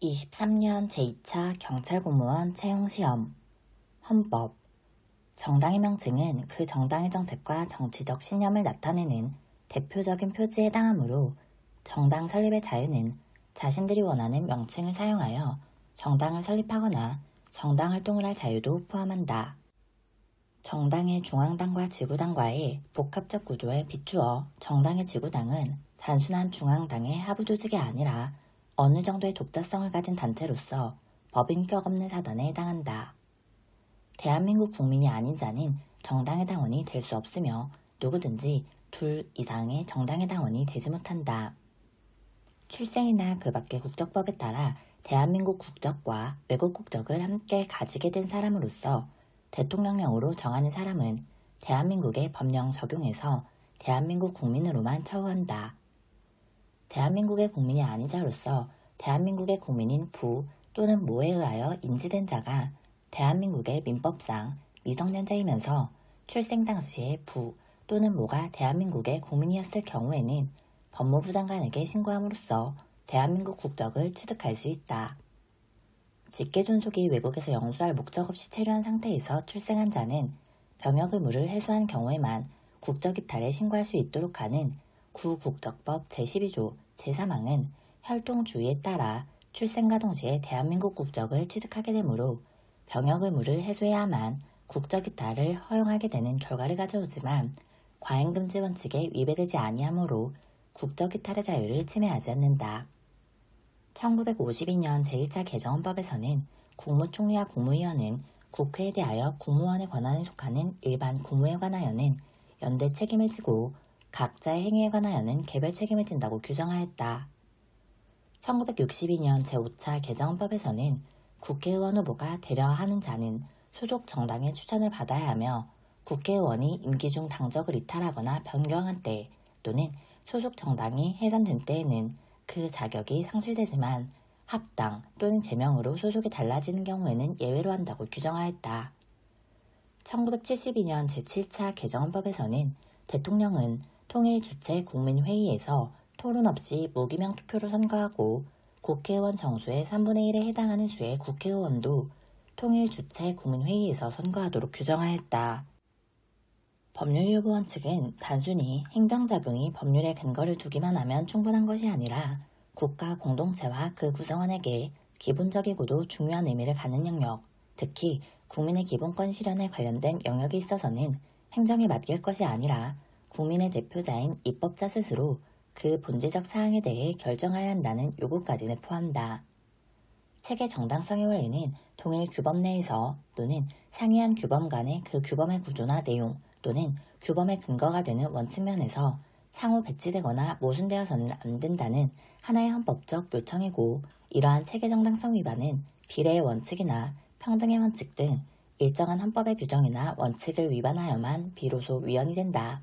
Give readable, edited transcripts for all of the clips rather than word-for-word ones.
23년 제2차 경찰공무원 채용시험. 헌법. 정당의 명칭은 그 정당의 정책과 정치적 신념을 나타내는 대표적인 표지에 해당하므로 정당 설립의 자유는 자신들이 원하는 명칭을 사용하여 정당을 설립하거나 정당 활동을 할 자유도 포함한다. 정당의 중앙당과 지구당과의 복합적 구조에 비추어 정당의 지구당은 단순한 중앙당의 하부 조직이 아니라 어느 정도의 독자성을 가진 단체로서 법인격 없는 사단에 해당한다. 대한민국 국민이 아닌 자는 정당의 당원이 될 수 없으며 누구든지 둘 이상의 정당의 당원이 되지 못한다. 출생이나 그 밖의 국적법에 따라 대한민국 국적과 외국 국적을 함께 가지게 된 사람으로서 대통령령으로 정하는 사람은 대한민국의 법령 적용에서 대한민국 국민으로만 처우한다. 대한민국의 국민이 아닌 자로서 대한민국의 국민인 부 또는 모에 의하여 인지된 자가 대한민국의 민법상 미성년자이면서 출생 당시에 부 또는 모가 대한민국의 국민이었을 경우에는 법무부 장관에게 신고함으로써 대한민국 국적을 취득할 수 있다. 직계존속이 외국에서 영주할 목적 없이 체류한 상태에서 출생한 자는 병역 의무를 해소한 경우에만 국적 이탈에 신고할 수 있도록 하는 구국적법 제12조 제3항은 혈통 주의에 따라 출생과 동시에 대한민국 국적을 취득하게 되므로 병역 의무를 해소해야만 국적 이탈을 허용하게 되는 결과를 가져오지만 과잉금지 원칙에 위배되지 아니하므로 국적 이탈의 자유를 침해하지 않는다. 1952년 제1차 개정헌법에서는 국무총리와 국무위원은 국회에 대하여 국무원의 권한에 속하는 일반 국무에 관하여는 연대 책임을 지고 각자의 행위에 관하여는 개별 책임을 진다고 규정하였다. 1962년 제5차 개정헌법에서는 국회의원 후보가 되려 하는 자는 소속 정당의 추천을 받아야 하며 국회의원이 임기 중 당적을 이탈하거나 변경한 때 또는 소속 정당이 해산된 때에는 그 자격이 상실되지만 합당 또는 제명으로 소속이 달라지는 경우에는 예외로 한다고 규정하였다. 1972년 제7차 개정헌법에서는 대통령은 통일 주최 국민회의에서 토론 없이 무기명 투표로 선거하고 국회의원 정수의 3분의 1에 해당하는 수의 국회의원도 통일 주최 국민회의에서 선거하도록 규정하였다. 법률유보 원칙은 단순히 행정작용이 법률에 근거를 두기만 하면 충분한 것이 아니라 국가 공동체와 그 구성원에게 기본적이고도 중요한 의미를 갖는 영역, 특히 국민의 기본권 실현에 관련된 영역에 있어서는 행정에 맡길 것이 아니라 국민의 대표자인 입법자 스스로 그 본질적 사항에 대해 결정해야 한다는 요구까지는 포함한다. 체계 정당성의 원리는 동일 규범 내에서 또는 상이한 규범 간의 그 규범의 구조나 내용 또는 규범의 근거가 되는 원칙면에서 상호 배치되거나 모순되어서는 안 된다는 하나의 헌법적 요청이고, 이러한 체계 정당성 위반은 비례의 원칙이나 평등의 원칙 등 일정한 헌법의 규정이나 원칙을 위반하여만 비로소 위헌이 된다.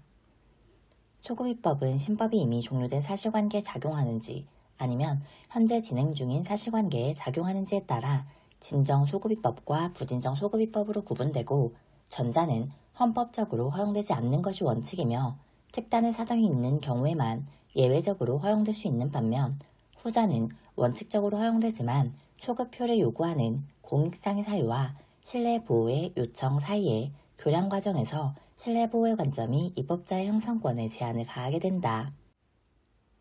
소급입법은 신법이 이미 종료된 사실관계에 작용하는지 아니면 현재 진행 중인 사실관계에 작용하는지에 따라 진정 소급입법과 부진정 소급입법으로 구분되고, 전자는 헌법적으로 허용되지 않는 것이 원칙이며 특단의 사정이 있는 경우에만 예외적으로 허용될 수 있는 반면, 후자는 원칙적으로 허용되지만 소급표를 요구하는 공익상의 사유와 신뢰보호의 요청 사이의 교량 과정에서 신뢰보호의 관점이 입법자의 형성권에 제한을 가하게 된다.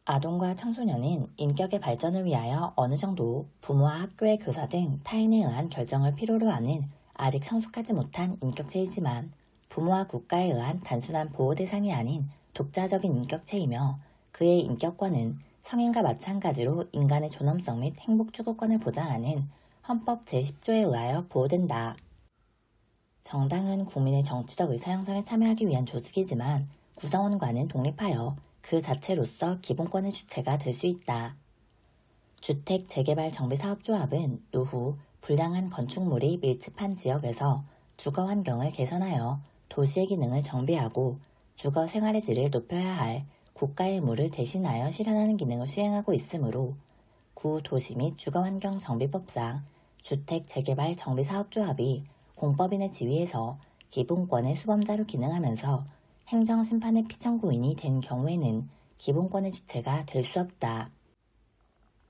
아동과 청소년은 인격의 발전을 위하여 어느 정도 부모와 학교의 교사 등 타인에 의한 결정을 필요로 하는 아직 성숙하지 못한 인격체이지만 부모와 국가에 의한 단순한 보호 대상이 아닌 독자적인 인격체이며, 그의 인격권은 성인과 마찬가지로 인간의 존엄성 및 행복 추구권을 보장하는 헌법 제10조에 의하여 보호된다. 정당은 국민의 정치적 의사 형성에 참여하기 위한 조직이지만 구성원과는 독립하여 그 자체로서 기본권의 주체가 될 수 있다. 주택 재개발 정비사업조합은 노후 불량한 건축물이 밀집한 지역에서 주거 환경을 개선하여 도시의 기능을 정비하고 주거 생활의 질을 높여야 할 국가의 의무를 대신하여 실현하는 기능을 수행하고 있으므로 구도시 및 주거환경 정비법상 주택 재개발 정비사업조합이 공법인의 지위에서 기본권의 수범자로 기능하면서 행정심판의 피청구인이 된 경우에는 기본권의 주체가 될 수 없다.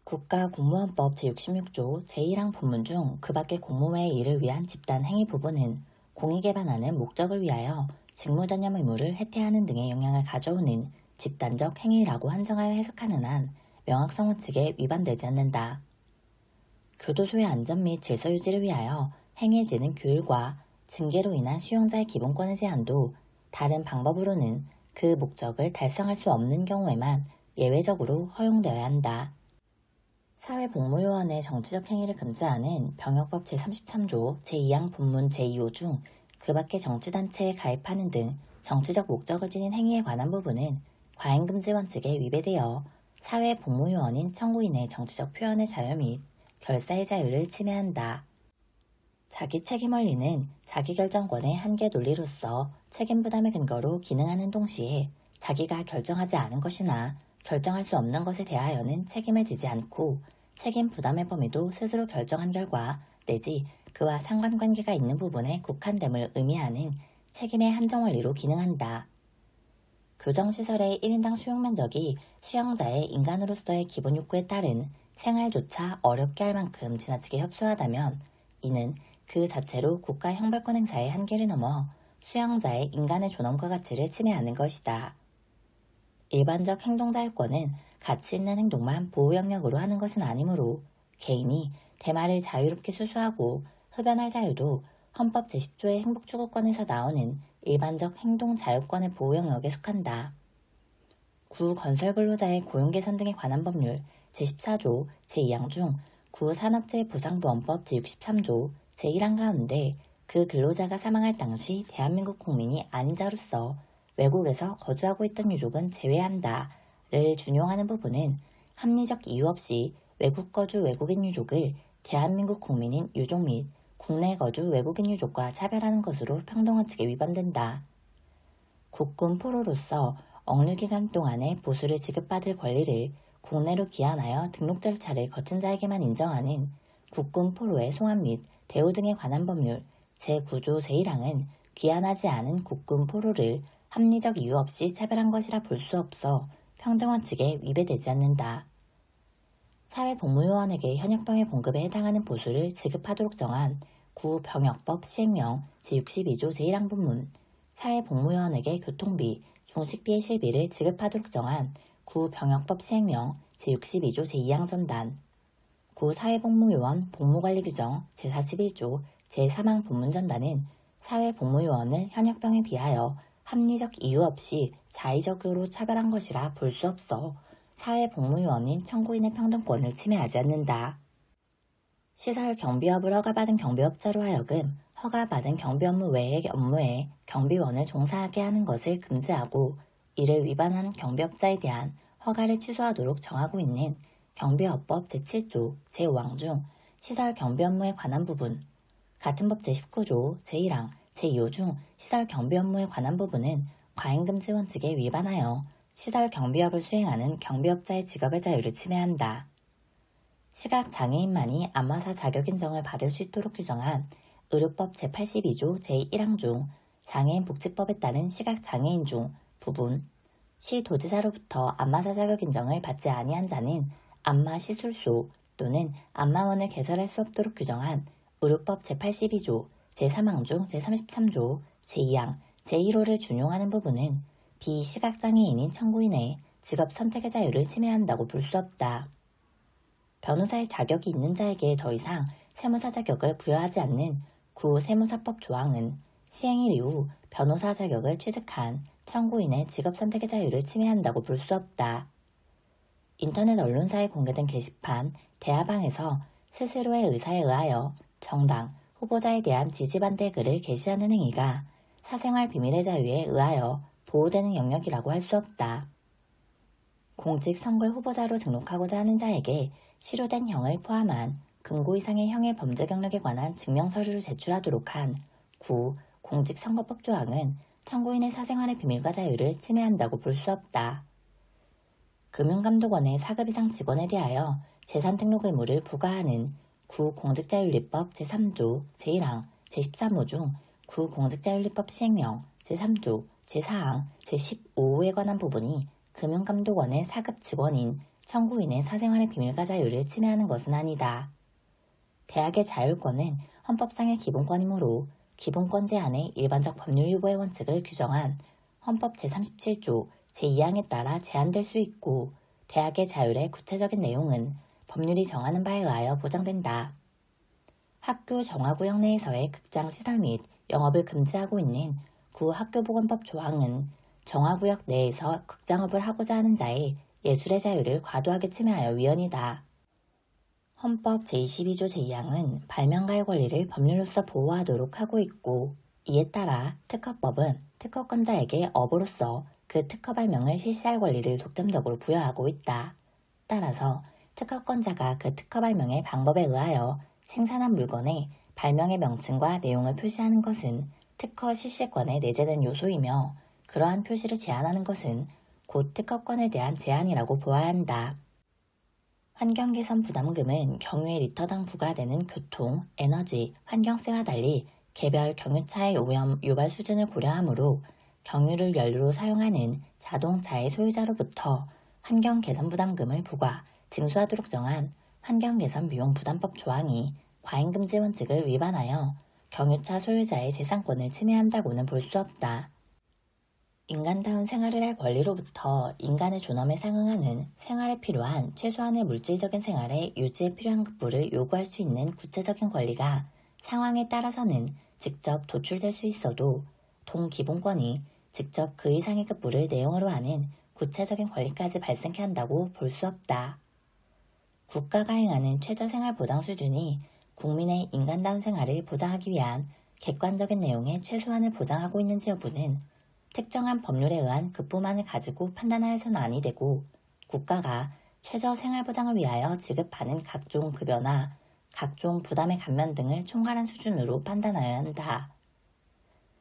국가공무원법 제66조 제1항 본문 중 그 밖의 공무원의 일을 위한 집단 행위 부분은 공익에 반하는 목적을 위하여 직무전념 의무를 해태하는 등의 영향을 가져오는 집단적 행위라고 한정하여 해석하는 한 명확성 원칙에 위반되지 않는다. 교도소의 안전 및 질서 유지를 위하여 행해지는 규율과 징계로 인한 수용자의 기본권의 제한도 다른 방법으로는 그 목적을 달성할 수 없는 경우에만 예외적으로 허용되어야 한다. 사회복무요원의 정치적 행위를 금지하는 병역법 제33조 제2항 본문 제2호 중 그 밖의 정치단체에 가입하는 등 정치적 목적을 지닌 행위에 관한 부분은 과잉금지 원칙에 위배되어 사회복무요원인 청구인의 정치적 표현의 자유 및 결사의 자유를 침해한다. 자기 책임 원리는 자기결정권의 한계 논리로서 책임 부담의 근거로 기능하는 동시에 자기가 결정하지 않은 것이나 결정할 수 없는 것에 대하여는 책임을 지지 않고 책임 부담의 범위도 스스로 결정한 결과 내지 그와 상관관계가 있는 부분에 국한됨을 의미하는 책임의 한정 원리로 기능한다. 교정시설의 1인당 수용 면적이 수용자의 인간으로서의 기본 욕구에 따른 생활조차 어렵게 할 만큼 지나치게 협소하다면 이는 그 자체로 국가 형벌권 행사의 한계를 넘어 수용자의 인간의 존엄과 가치를 침해하는 것이다. 일반적 행동자유권은 가치 있는 행동만 보호 영역으로 하는 것은 아니므로 개인이 대마를 자유롭게 수수하고 흡연할 자유도 헌법 제10조의 행복추구권에서 나오는 일반적 행동자유권의 보호 영역에 속한다. 구건설근로자의 고용개선 등에 관한 법률 제14조 제2항 중 구산업재보상보험법 제63조 제1항 가운데 그 근로자가 사망할 당시 대한민국 국민이 아닌 자로서 외국에서 거주하고 있던 유족은 제외한다를 준용하는 부분은 합리적 이유 없이 외국 거주 외국인 유족을 대한민국 국민인 유족 및 국내 거주 외국인 유족과 차별하는 것으로 평등원칙에 위반된다. 국군 포로로서 억류기간 동안의 보수를 지급받을 권리를 국내로 귀환하여 등록 절차를 거친 자에게만 인정하는 국군 포로의 송환 및 대우 등에 관한 법률 제9조 제1항은 귀환하지 않은 국군 포로를 합리적 이유 없이 차별한 것이라 볼 수 없어 평등원칙에 위배되지 않는다. 사회복무요원에게 현역병의 봉급에 해당하는 보수를 지급하도록 정한 구병역법 시행령 제62조 제1항 본문, 사회복무요원에게 교통비, 중식비의 실비를 지급하도록 정한 구병역법 시행령 제62조 제2항 전단, 구사회복무요원 복무관리규정 제41조 제3항 본문 전단은 사회복무요원을 현역병에 비하여 합리적 이유 없이 자의적으로 차별한 것이라 볼 수 없어 사회복무요원인 청구인의 평등권을 침해하지 않는다. 시설 경비업을 허가받은 경비업자로 하여금 허가받은 경비업무 외의 업무에 경비원을 종사하게 하는 것을 금지하고 이를 위반한 경비업자에 대한 허가를 취소하도록 정하고 있는 경비업법 제7조 제5항 중 시설 경비 업무에 관한 부분, 같은 법 제19조 제1항 제2호 중 시설 경비 업무에 관한 부분은 과잉금지 원칙에 위반하여 시설 경비업을 수행하는 경비업자의 직업의 자유를 침해한다. 시각장애인만이 안마사 자격인정을 받을 수 있도록 규정한 의료법 제82조 제1항 중 장애인 복지법에 따른 시각장애인 중 부분, 시도지사로부터 안마사 자격인정을 받지 아니한 자는 안마시술소 또는 안마원을 개설할 수 없도록 규정한 의료법 제82조 제3항 중 제33조 제2항 제1호를 준용하는 부분은 비시각장애인인 청구인의 직업 선택의 자유를 침해한다고 볼 수 없다. 변호사의 자격이 있는 자에게 더 이상 세무사 자격을 부여하지 않는 구세무사법 조항은 시행일 이후 변호사 자격을 취득한 청구인의 직업 선택의 자유를 침해한다고 볼 수 없다. 인터넷 언론사에 공개된 게시판 대화방에서 스스로의 의사에 의하여 정당, 후보자에 대한 지지 반대 글을 게시하는 행위가 사생활 비밀의 자유에 의하여 보호되는 영역이라고 할 수 없다. 공직선거의 후보자로 등록하고자 하는 자에게 실효된 형을 포함한 금고 이상의 형의 범죄 경력에 관한 증명서류를 제출하도록 한 공직선거법 조항은 청구인의 사생활의 비밀과 자유를 침해한다고 볼 수 없다. 금융감독원의 4급 이상 직원에 대하여 재산등록 의무를 부과하는 구공직자윤리법 제3조 제1항 제13호 중 구공직자윤리법 시행령 제3조 제4항 제15호에 관한 부분이 금융감독원의 4급 직원인 청구인의 사생활의 비밀과 자유를 침해하는 것은 아니다. 대학의 자율권은 헌법상의 기본권이므로 기본권 제한의 일반적 법률 유보의 원칙을 규정한 헌법 제37조 제2항에 따라 제한될 수 있고 대학의 자율의 구체적인 내용은 법률이 정하는 바에 의하여 보장된다. 학교 정화구역 내에서의 극장 시설 및 영업을 금지하고 있는 구 학교보건법 조항은 정화구역 내에서 극장업을 하고자 하는 자의 예술의 자유를 과도하게 침해하여 위헌이다. 헌법 제22조 제2항은 발명가의 권리를 법률로서 보호하도록 하고 있고 이에 따라 특허법은 특허권자에게 업으로서 그 특허 발명을 실시할 권리를 독점적으로 부여하고 있다. 따라서 특허권자가 그 특허 발명의 방법에 의하여 생산한 물건의 발명의 명칭과 내용을 표시하는 것은 특허 실시권에 내재된 요소이며 그러한 표시를 제한하는 것은 곧 특허권에 대한 제한이라고 보아야 한다. 환경개선 부담금은 경유의 리터당 부과되는 교통, 에너지, 환경세와 달리 개별 경유차의 오염 유발 수준을 고려하므로 경유를 연료로 사용하는 자동차의 소유자로부터 환경개선 부담금을 부과, 징수하도록 정한 환경개선 비용 부담법 조항이 과잉금지 원칙을 위반하여 경유차 소유자의 재산권을 침해한다고는 볼 수 없다. 인간다운 생활을 할 권리로부터 인간의 존엄에 상응하는 생활에 필요한 최소한의 물질적인 생활의 유지에 필요한 급부를 요구할 수 있는 구체적인 권리가 상황에 따라서는 직접 도출될 수 있어도 동기본권이 직접 그 이상의 급부를 내용으로 하는 구체적인 권리까지 발생케 한다고 볼 수 없다. 국가가 행하는 최저생활 보장 수준이 국민의 인간다운 생활을 보장하기 위한 객관적인 내용의 최소한을 보장하고 있는지 여부는 특정한 법률에 의한 급부만을 가지고 판단하여서는 아니 되고 국가가 최저 생활보장을 위하여 지급하는 각종 급여나 각종 부담의 감면 등을 총괄한 수준으로 판단하여야 한다.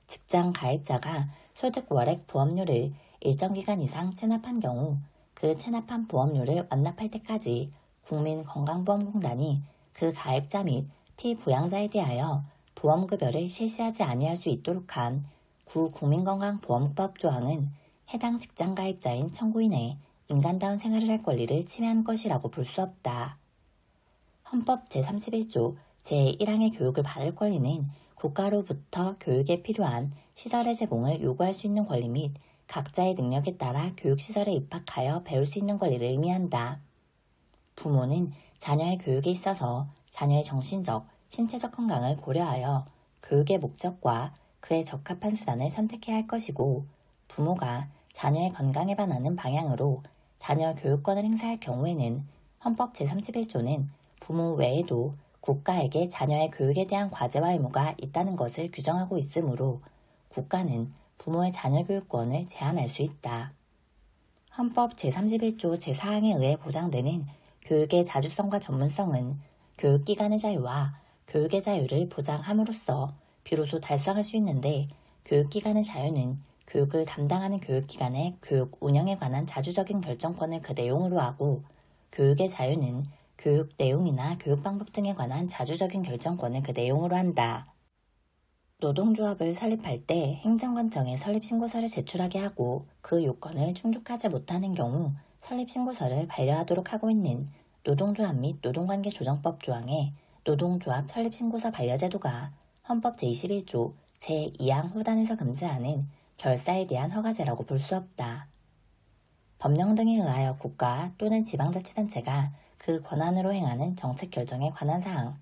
직장 가입자가 소득 월액 보험료를 일정 기간 이상 체납한 경우 그 체납한 보험료를 완납할 때까지 국민건강보험공단이 그 가입자 및 피부양자에 대하여 보험급여를 실시하지 아니할 수 있도록 한 구 국민건강보험법 조항은 해당 직장 가입자인 청구인의 인간다운 생활을 할 권리를 침해한 것이라고 볼 수 없다. 헌법 제31조 제1항의 교육을 받을 권리는 국가로부터 교육에 필요한 시설의 제공을 요구할 수 있는 권리 및 각자의 능력에 따라 교육시설에 입학하여 배울 수 있는 권리를 의미한다. 부모는 자녀의 교육에 있어서 자녀의 정신적, 신체적 건강을 고려하여 교육의 목적과 그에 적합한 수단을 선택해야 할 것이고 부모가 자녀의 건강에 반하는 방향으로 자녀 교육권을 행사할 경우에는 헌법 제31조는 부모 외에도 국가에게 자녀의 교육에 대한 과제와 의무가 있다는 것을 규정하고 있으므로 국가는 부모의 자녀 교육권을 제한할 수 있다. 헌법 제31조 제4항에 의해 보장되는 교육의 자주성과 전문성은 교육기관의 자유와 교육의 자유를 보장함으로써 비로소 달성할 수 있는데 교육기관의 자유는 교육을 담당하는 교육기관의 교육 운영에 관한 자주적인 결정권을 그 내용으로 하고 교육의 자유는 교육 내용이나 교육 방법 등에 관한 자주적인 결정권을 그 내용으로 한다. 노동조합을 설립할 때 행정관청에 설립신고서를 제출하게 하고 그 요건을 충족하지 못하는 경우 설립신고서를 반려하도록 하고 있는 노동조합 및 노동관계조정법 조항의 노동조합 설립신고서 반려제도가 헌법 제21조 제2항 후단에서 금지하는 결사에 대한 허가제라고 볼 수 없다. 법령 등에 의하여 국가 또는 지방자치단체가 그 권한으로 행하는 정책 결정에 관한 사항,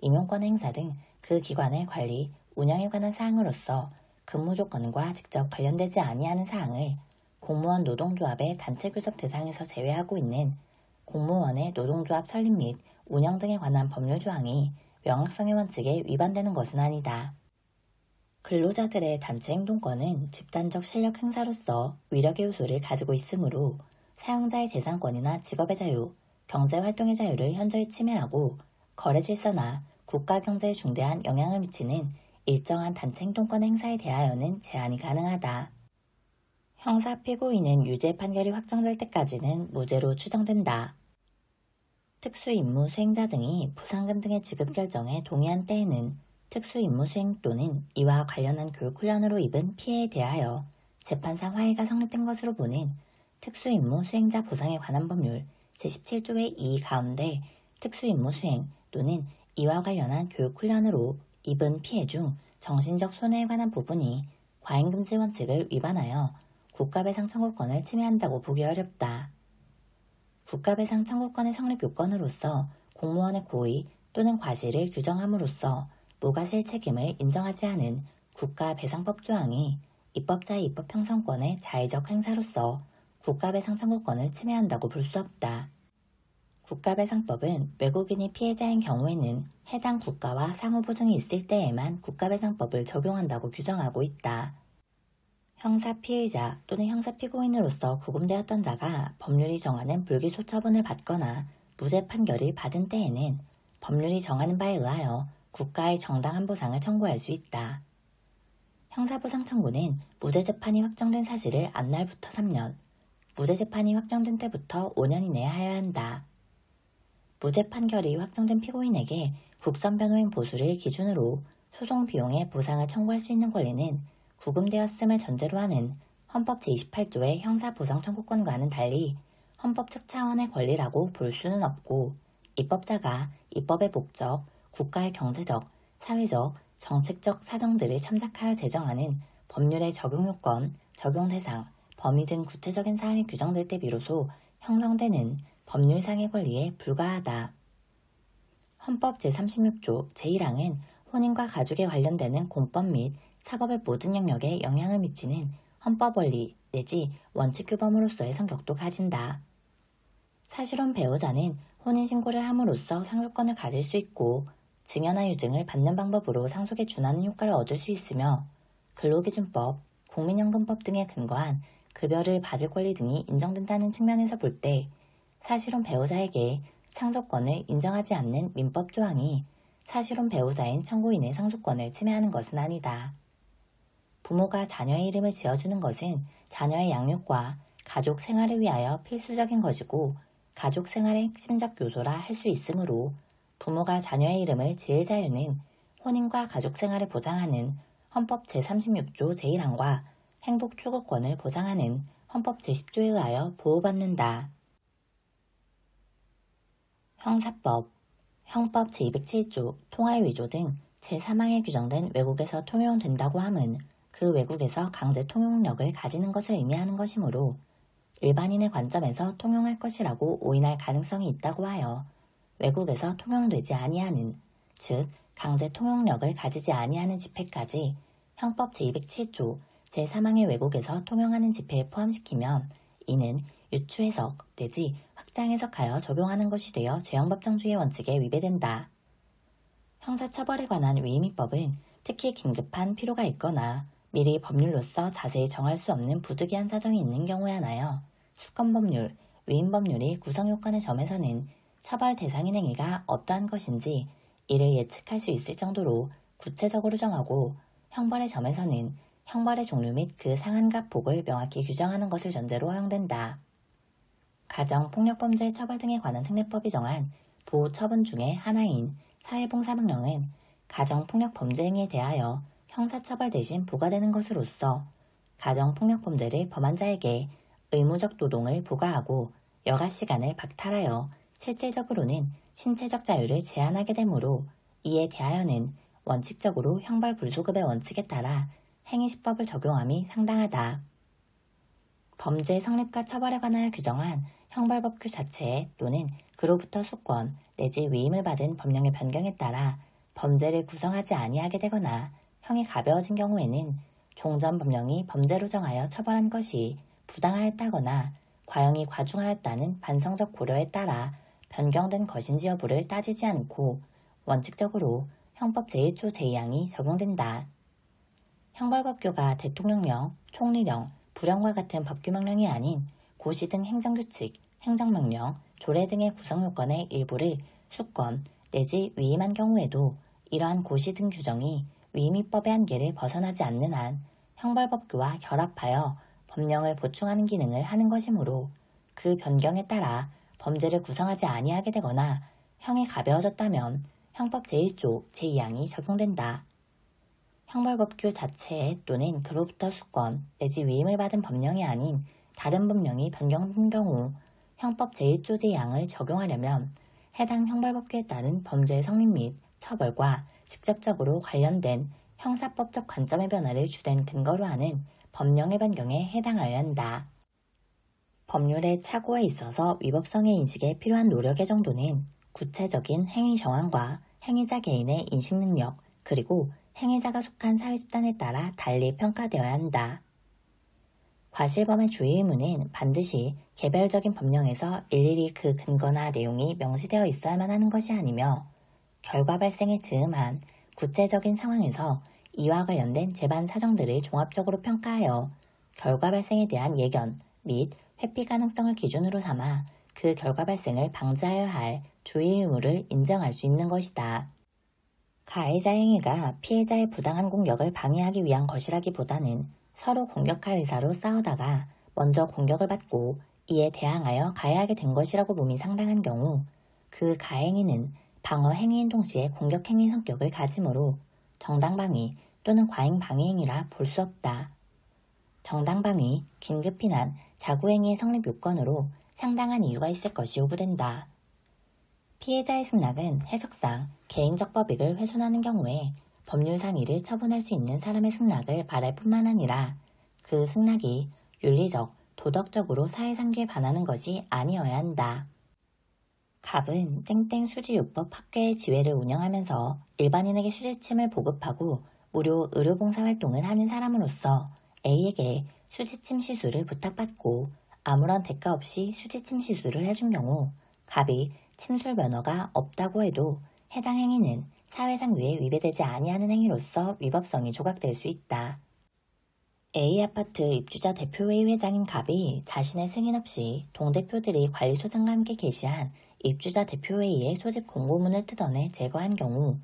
임용권 행사 등 그 기관의 관리, 운영에 관한 사항으로서 근무 조건과 직접 관련되지 아니하는 사항을 공무원 노동조합의 단체 교섭 대상에서 제외하고 있는 공무원의 노동조합 설립 및 운영 등에 관한 법률 조항이 명확성의 원칙에 위반되는 것은 아니다. 근로자들의 단체 행동권은 집단적 실력 행사로서 위력의 요소를 가지고 있으므로 사용자의 재산권이나 직업의 자유, 경제활동의 자유를 현저히 침해하고 거래 질서나 국가 경제에 중대한 영향을 미치는 일정한 단체 행동권 행사에 대하여는 제한이 가능하다. 형사 피고인은 유죄 판결이 확정될 때까지는 무죄로 추정된다. 특수임무 수행자 등이 보상금 등의 지급 결정에 동의한 때에는 특수임무 수행 또는 이와 관련한 교육훈련으로 입은 피해에 대하여 재판상 화해가 성립된 것으로 보는 특수임무 수행자 보상에 관한 법률 제17조의 2 가운데 특수임무 수행 또는 이와 관련한 교육훈련으로 입은 피해 중 정신적 손해에 관한 부분이 과잉금지 원칙을 위반하여 국가배상 청구권을 침해한다고 보기 어렵다. 국가배상 청구권의 성립 요건으로서 공무원의 고의 또는 과실을 규정함으로써 무과실 책임을 인정하지 않은 국가배상법 조항이 입법자의 입법 형성권의 자의적 행사로서 국가배상 청구권을 침해한다고 볼 수 없다. 국가배상법은 외국인이 피해자인 경우에는 해당 국가와 상호보증이 있을 때에만 국가배상법을 적용한다고 규정하고 있다. 형사피의자 또는 형사피고인으로서 구금되었던 자가 법률이 정하는 불기소 처분을 받거나 무죄 판결을 받은 때에는 법률이 정하는 바에 의하여 국가의 정당한 보상을 청구할 수 있다. 형사보상 청구는 무죄재판이 확정된 사실을 안 날부터 3년, 무죄재판이 확정된 때부터 5년 이내에 하여야 한다. 무죄 판결이 확정된 피고인에게 국선변호인 보수를 기준으로 소송 비용의 보상을 청구할 수 있는 권리는 구금되었음을 전제로 하는 헌법 제28조의 형사보상 청구권과는 달리 헌법 측 차원의 권리라고 볼 수는 없고 입법자가 입법의 목적, 국가의 경제적, 사회적, 정책적 사정들을 참작하여 제정하는 법률의 적용 요건, 적용 대상, 범위 등 구체적인 사항이 규정될 때 비로소 형성되는 법률상의 권리에 불과하다. 헌법 제36조 제1항은 혼인과 가족에 관련되는 공법 및 사법의 모든 영역에 영향을 미치는 헌법 원리 내지 원칙 규범으로서의 성격도 가진다. 사실혼 배우자는 혼인신고를 함으로써 상속권을 가질 수 있고 증여나 유증을 받는 방법으로 상속에 준하는 효과를 얻을 수 있으며 근로기준법, 국민연금법 등에 근거한 급여를 받을 권리 등이 인정된다는 측면에서 볼 때 사실혼 배우자에게 상속권을 인정하지 않는 민법 조항이 사실혼 배우자인 청구인의 상속권을 침해하는 것은 아니다. 부모가 자녀의 이름을 지어주는 것은 자녀의 양육과 가족 생활을 위하여 필수적인 것이고 가족 생활의 핵심적 요소라 할 수 있으므로 부모가 자녀의 이름을 지을 자유는 혼인과 가족 생활을 보장하는 헌법 제36조 제1항과 행복 추구권을 보장하는 헌법 제10조에 의하여 보호받는다. 형사법, 형법 제207조 통화의 위조 등 제3항에 규정된 외국에서 통용된다고 함은 그 외국에서 강제 통용력을 가지는 것을 의미하는 것이므로 일반인의 관점에서 통용할 것이라고 오인할 가능성이 있다고 하여 외국에서 통용되지 아니하는, 즉 강제 통용력을 가지지 아니하는 집회까지 형법 제207조 제3항의 외국에서 통용하는 집회에 포함시키면 이는 유추해석 내지 확장해석하여 적용하는 것이 되어 죄형법정주의 원칙에 위배된다. 형사처벌에 관한 위임입법은 특히 긴급한 필요가 있거나 미리 법률로서 자세히 정할 수 없는 부득이한 사정이 있는 경우에 한하여 수권법률, 위임법률이 구성요건의 점에서는 처벌 대상인 행위가 어떠한 것인지 이를 예측할 수 있을 정도로 구체적으로 정하고 형벌의 점에서는 형벌의 종류 및 그 상한과 폭을 명확히 규정하는 것을 전제로 허용된다. 가정폭력범죄 처벌 등에 관한 특례법이 정한 보호처분 중의 하나인 사회봉사명령은 가정폭력범죄 행위에 대하여 형사처벌 대신 부과되는 것으로서 가정폭력범죄를 범한 자에게 의무적 노동을 부과하고 여가시간을 박탈하여 실질적으로는 신체적 자유를 제한하게 되므로 이에 대하여는 원칙적으로 형벌 불소급의 원칙에 따라 행위시법을 적용함이 상당하다. 범죄 성립과 처벌에 관하여 규정한 형벌법규 자체에 또는 그로부터 수권 내지 위임을 받은 법령의 변경에 따라 범죄를 구성하지 아니하게 되거나 형이 가벼워진 경우에는 종전 법령이 범죄로 정하여 처벌한 것이 부당하였다거나 과형이 과중하였다는 반성적 고려에 따라 변경된 것인지 여부를 따지지 않고 원칙적으로 형법 제1조 제2항이 적용된다. 형벌법규가 대통령령, 총리령, 부령과 같은 법규명령이 아닌 고시 등 행정규칙, 행정명령, 조례 등의 구성요건의 일부를 수권 내지 위임한 경우에도 이러한 고시 등 규정이 위임입법의 한계를 벗어나지 않는 한 형벌법규와 결합하여 법령을 보충하는 기능을 하는 것이므로 그 변경에 따라 범죄를 구성하지 아니하게 되거나 형이 가벼워졌다면 형법 제1조 제2항이 적용된다. 형벌법규 자체에 또는 그로부터 수권 내지 위임을 받은 법령이 아닌 다른 법령이 변경된 경우 형법 제1조 제2항을 적용하려면 해당 형벌법규에 따른 범죄의 성립 및 처벌과 직접적으로 관련된 형사법적 관점의 변화를 주된 근거로 하는 법령의 변경에 해당하여야 한다. 법률의 착오에 있어서 위법성의 인식에 필요한 노력의 정도는 구체적인 행위 정황과 행위자 개인의 인식 능력, 그리고 행위자가 속한 사회 집단에 따라 달리 평가되어야 한다. 과실범의 주의 의무는 반드시 개별적인 법령에서 일일이 그 근거나 내용이 명시되어 있어야만 하는 것이 아니며 결과 발생에 즈음한 구체적인 상황에서 이와 관련된 재반 사정들을 종합적으로 평가하여 결과 발생에 대한 예견 및 회피 가능성을 기준으로 삼아 그 결과 발생을 방지하여야 할 주의 의무를 인정할 수 있는 것이다. 가해자 행위가 피해자의 부당한 공격을 방해하기 위한 것이라기보다는 서로 공격할 의사로 싸우다가 먼저 공격을 받고 이에 대항하여 가해하게 된 것이라고 봄이 상당한 경우 그 가행위는 방어 행위인 동시에 공격 행위 성격을 가지므로 정당방위 또는 과잉방위 행위라 볼 수 없다. 정당방위, 긴급피난, 자구행위의 성립 요건으로 상당한 이유가 있을 것이 요구된다. 피해자의 승낙은 해석상 개인적 법익을 훼손하는 경우에 법률상 이를 처분할 수 있는 사람의 승낙을 바랄 뿐만 아니라 그 승낙이 윤리적, 도덕적으로 사회상규에 반하는 것이 아니어야 한다. 갑은 땡땡 수지요법 학교의 지회를 운영하면서 일반인에게 수지침을 보급하고 무료 의료봉사활동을 하는 사람으로서 A에게 수지침 시술을 부탁받고 아무런 대가 없이 수지침 시술을 해준 경우 갑이 침술 면허가 없다고 해도 해당 행위는 사회상규에 위배되지 아니하는 행위로서 위법성이 조각될 수 있다. A아파트 입주자 대표회의 회장인 갑이 자신의 승인 없이 동대표들이 관리소장과 함께 게시한 입주자 대표회의의 소집 공고문을 뜯어내 제거한 경우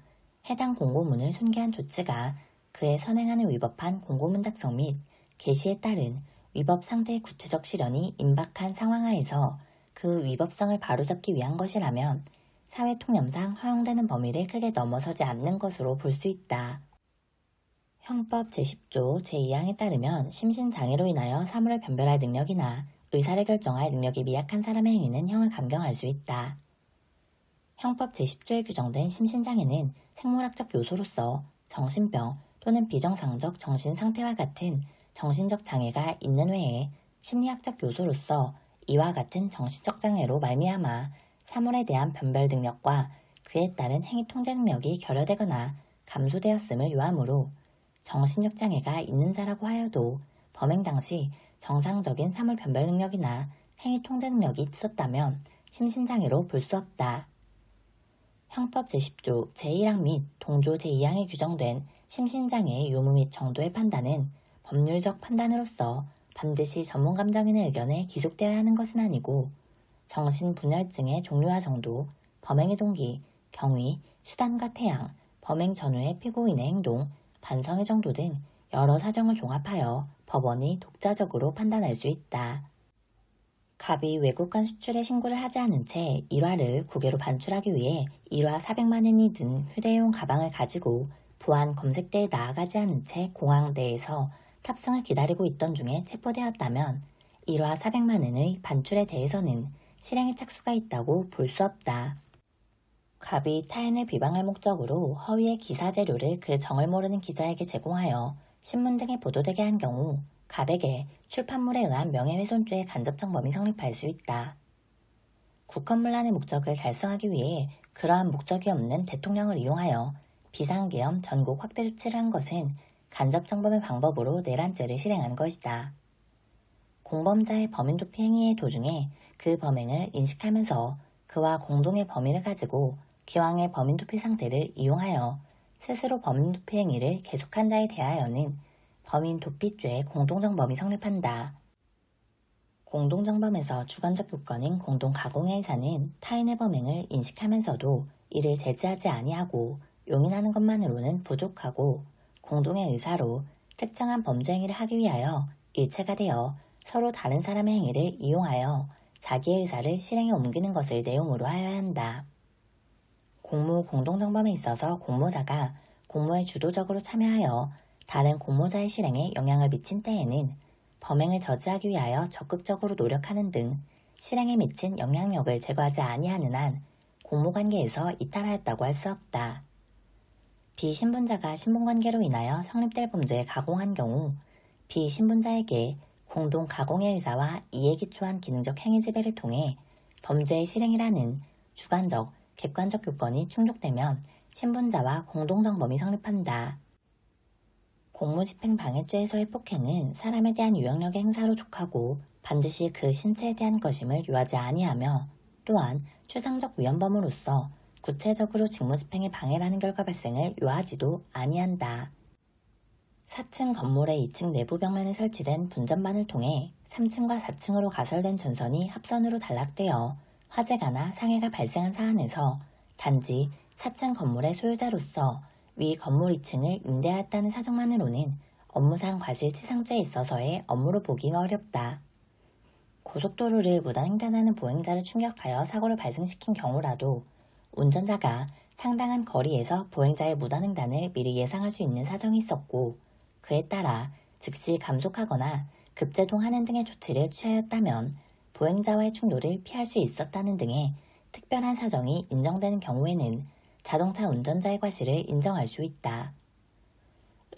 해당 공고문을 손괴한 조치가 그의 선행안을 위법한 공고문 작성 및 게시에 따른 위법 상대의 구체적 실현이 임박한 상황하에서 그 위법성을 바로잡기 위한 것이라면 사회통념상 허용되는 범위를 크게 넘어서지 않는 것으로 볼 수 있다. 형법 제10조 제2항에 따르면 심신장애로 인하여 사물을 변별할 능력이나 의사를 결정할 능력이 미약한 사람의 행위는 형을 감경할 수 있다. 형법 제10조에 규정된 심신장애는 생물학적 요소로서 정신병 또는 비정상적 정신상태와 같은 정신적 장애가 있는 외에 심리학적 요소로서 이와 같은 정신적 장애로 말미암아 사물에 대한 변별 능력과 그에 따른 행위 통제 능력이 결여되거나 감소되었음을 요하므로 정신적 장애가 있는 자라고 하여도 범행 당시 정상적인 사물 변별 능력이나 행위 통제 능력이 있었다면 심신장애로 볼 수 없다. 형법 제10조 제1항 및 동조 제2항에 규정된 심신장애의 유무 및 정도의 판단은 법률적 판단으로서 반드시 전문감정인의 의견에 기속되어야 하는 것은 아니고 정신분열증의 종류와 정도, 범행의 동기, 경위, 수단과 태양, 범행 전후의 피고인의 행동, 반성의 정도 등 여러 사정을 종합하여 법원이 독자적으로 판단할 수 있다. 갑이 외국간 수출에 신고를 하지 않은 채 일화를 국외로 반출하기 위해 일화 400만 원이 든 휴대용 가방을 가지고 보안 검색대에 나아가지 않은 채 공항 내에서 탑승을 기다리고 있던 중에 체포되었다면 일화 400만 원의 반출에 대해서는 실행의 착수가 있다고 볼 수 없다. 갑이 타인을 비방할 목적으로 허위의 기사 재료를 그 정을 모르는 기자에게 제공하여 신문 등에 보도되게 한 경우 갑에게 출판물에 의한 명예훼손죄의 간접정범이 성립할 수 있다. 국헌문란의 목적을 달성하기 위해 그러한 목적이 없는 대통령을 이용하여 비상계엄 전국 확대 조치를 한 것은 간접정범의 방법으로 내란죄를 실행한 것이다. 공범자의 범인도피 행위의 도중에 그 범행을 인식하면서 그와 공동의 범위를 가지고 기왕의 범인도피 상태를 이용하여 스스로 범인도피 행위를 계속한 자에 대하여는 범인도피죄의 공동정범이 성립한다. 공동정범에서 주관적 요건인 공동가공의 의사는 타인의 범행을 인식하면서도 이를 제지하지 아니하고 용인하는 것만으로는 부족하고 공동의 의사로 특정한 범죄 행위를 하기 위하여 일체가 되어 서로 다른 사람의 행위를 이용하여 자기의 의사를 실행에 옮기는 것을 내용으로 하여야 한다. 공무 공동정범에 있어서 공모자가 공모에 주도적으로 참여하여 다른 공모자의 실행에 영향을 미친 때에는 범행을 저지하기 위하여 적극적으로 노력하는 등 실행에 미친 영향력을 제거하지 아니하는 한 공모관계에서 이탈하였다고 할 수 없다. 비신분자가 신분관계로 인하여 성립될 범죄에 가공한 경우 비신분자에게 공동 가공의 의사와 이에 기초한 기능적 행위 지배를 통해 범죄의 실행이라는 주관적, 객관적 요건이 충족되면 신분자와 공동정범이 성립한다. 공무집행 방해죄에서의 폭행은 사람에 대한 유형력의 행사로 족하고 반드시 그 신체에 대한 것임을 요하지 아니하며 또한 추상적 위헌범으로서 구체적으로 직무집행에 방해라는 결과 발생을 요하지도 아니한다. 4층 건물의 2층 내부 벽면에 설치된 분전반을 통해 3층과 4층으로 가설된 전선이 합선으로 단락되어 화재가나 상해가 발생한 사안에서 단지 4층 건물의 소유자로서 위 건물 2층을 임대하였다는 사정만으로는 업무상 과실치상죄에 있어서의 업무로 보기 어렵다. 고속도로를 무단횡단하는 보행자를 충격하여 사고를 발생시킨 경우라도 운전자가 상당한 거리에서 보행자의 무단횡단을 미리 예상할 수 있는 사정이 있었고 그에 따라 즉시 감속하거나 급제동하는 등의 조치를 취하였다면 보행자와의 충돌을 피할 수 있었다는 등의 특별한 사정이 인정되는 경우에는 자동차 운전자의 과실을 인정할 수 있다.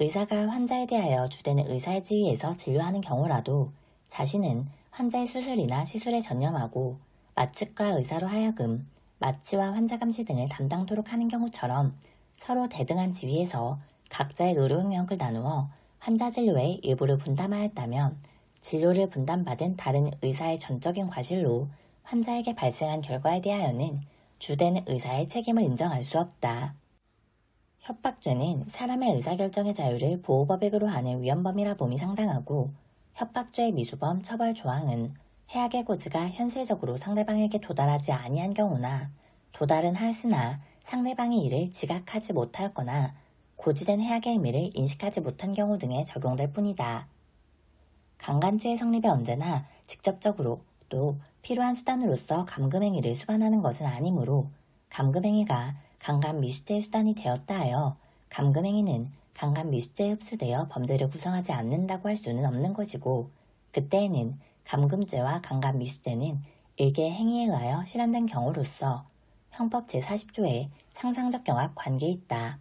의사가 환자에 대하여 주된 의사의 지위에서 진료하는 경우라도 자신은 환자의 수술이나 시술에 전념하고 마취과 의사로 하여금 마취와 환자 감시 등을 담당토록 하는 경우처럼 서로 대등한 지위에서 각자의 의료 영역을 나누어 환자 진료의 일부를 분담하였다면 진료를 분담받은 다른 의사의 전적인 과실로 환자에게 발생한 결과에 대하여는 주된 의사의 책임을 인정할 수 없다. 협박죄는 사람의 의사결정의 자유를 보호법익으로 하는 위헌범이라 봄이 상당하고 협박죄의 미수범 처벌 조항은 해악의 고지가 현실적으로 상대방에게 도달하지 아니한 경우나 도달은 하였으나 상대방이 이를 지각하지 못하였거나 고지된 해악의 의미를 인식하지 못한 경우 등에 적용될 뿐이다. 강간죄의 성립에 언제나 직접적으로 또 필요한 수단으로서 감금행위를 수반하는 것은 아니므로 감금행위가 강간미수죄의 수단이 되었다 하여 감금행위는 강간미수죄에 흡수되어 범죄를 구성하지 않는다고 할 수는 없는 것이고 그때에는 감금죄와 강간미수죄는 일개의 행위에 의하여 실현된 경우로서 형법 제40조에 상상적 경합 관계에 있다.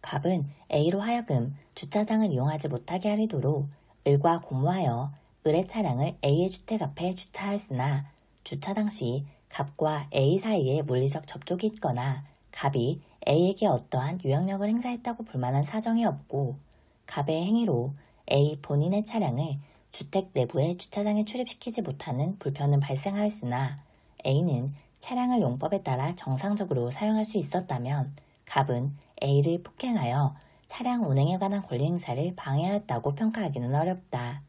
갑은 A로 하여금 주차장을 이용하지 못하게 하리도록 을과 공모하여 을의 차량을 A의 주택 앞에 주차하였으나 주차 당시 갑과 A 사이에 물리적 접촉이 있거나 갑이 A에게 어떠한 유형력을 행사했다고 볼 만한 사정이 없고 갑의 행위로 A 본인의 차량을 주택 내부의 주차장에 출입시키지 못하는 불편은 발생하였으나 A는 차량을 용법에 따라 정상적으로 사용할 수 있었다면 갑은 A를 폭행하여 차량 운행에 관한 권리 행사를 방해하였다고 평가하기는 어렵다.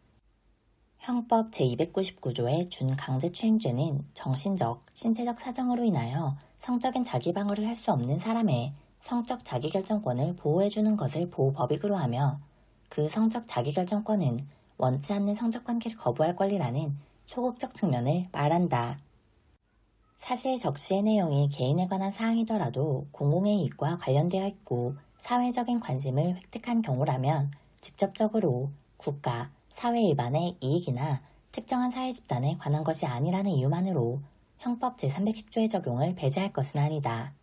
형법 제299조의 준강제추행죄는 정신적, 신체적 사정으로 인하여 성적인 자기방어를 할 수 없는 사람의 성적 자기결정권을 보호해주는 것을 보호법익으로 하며 그 성적 자기결정권은 원치 않는 성적관계를 거부할 권리라는 소극적 측면을 말한다. 사실 적시의 내용이 개인에 관한 사항이더라도 공공의 이익과 관련되어 있고 사회적인 관심을 획득한 경우라면 직접적으로 국가, 사회 일반의 이익이나 특정한 사회 집단에 관한 것이 아니라는 이유만으로 형법 제310조의 적용을 배제할 것은 아니다.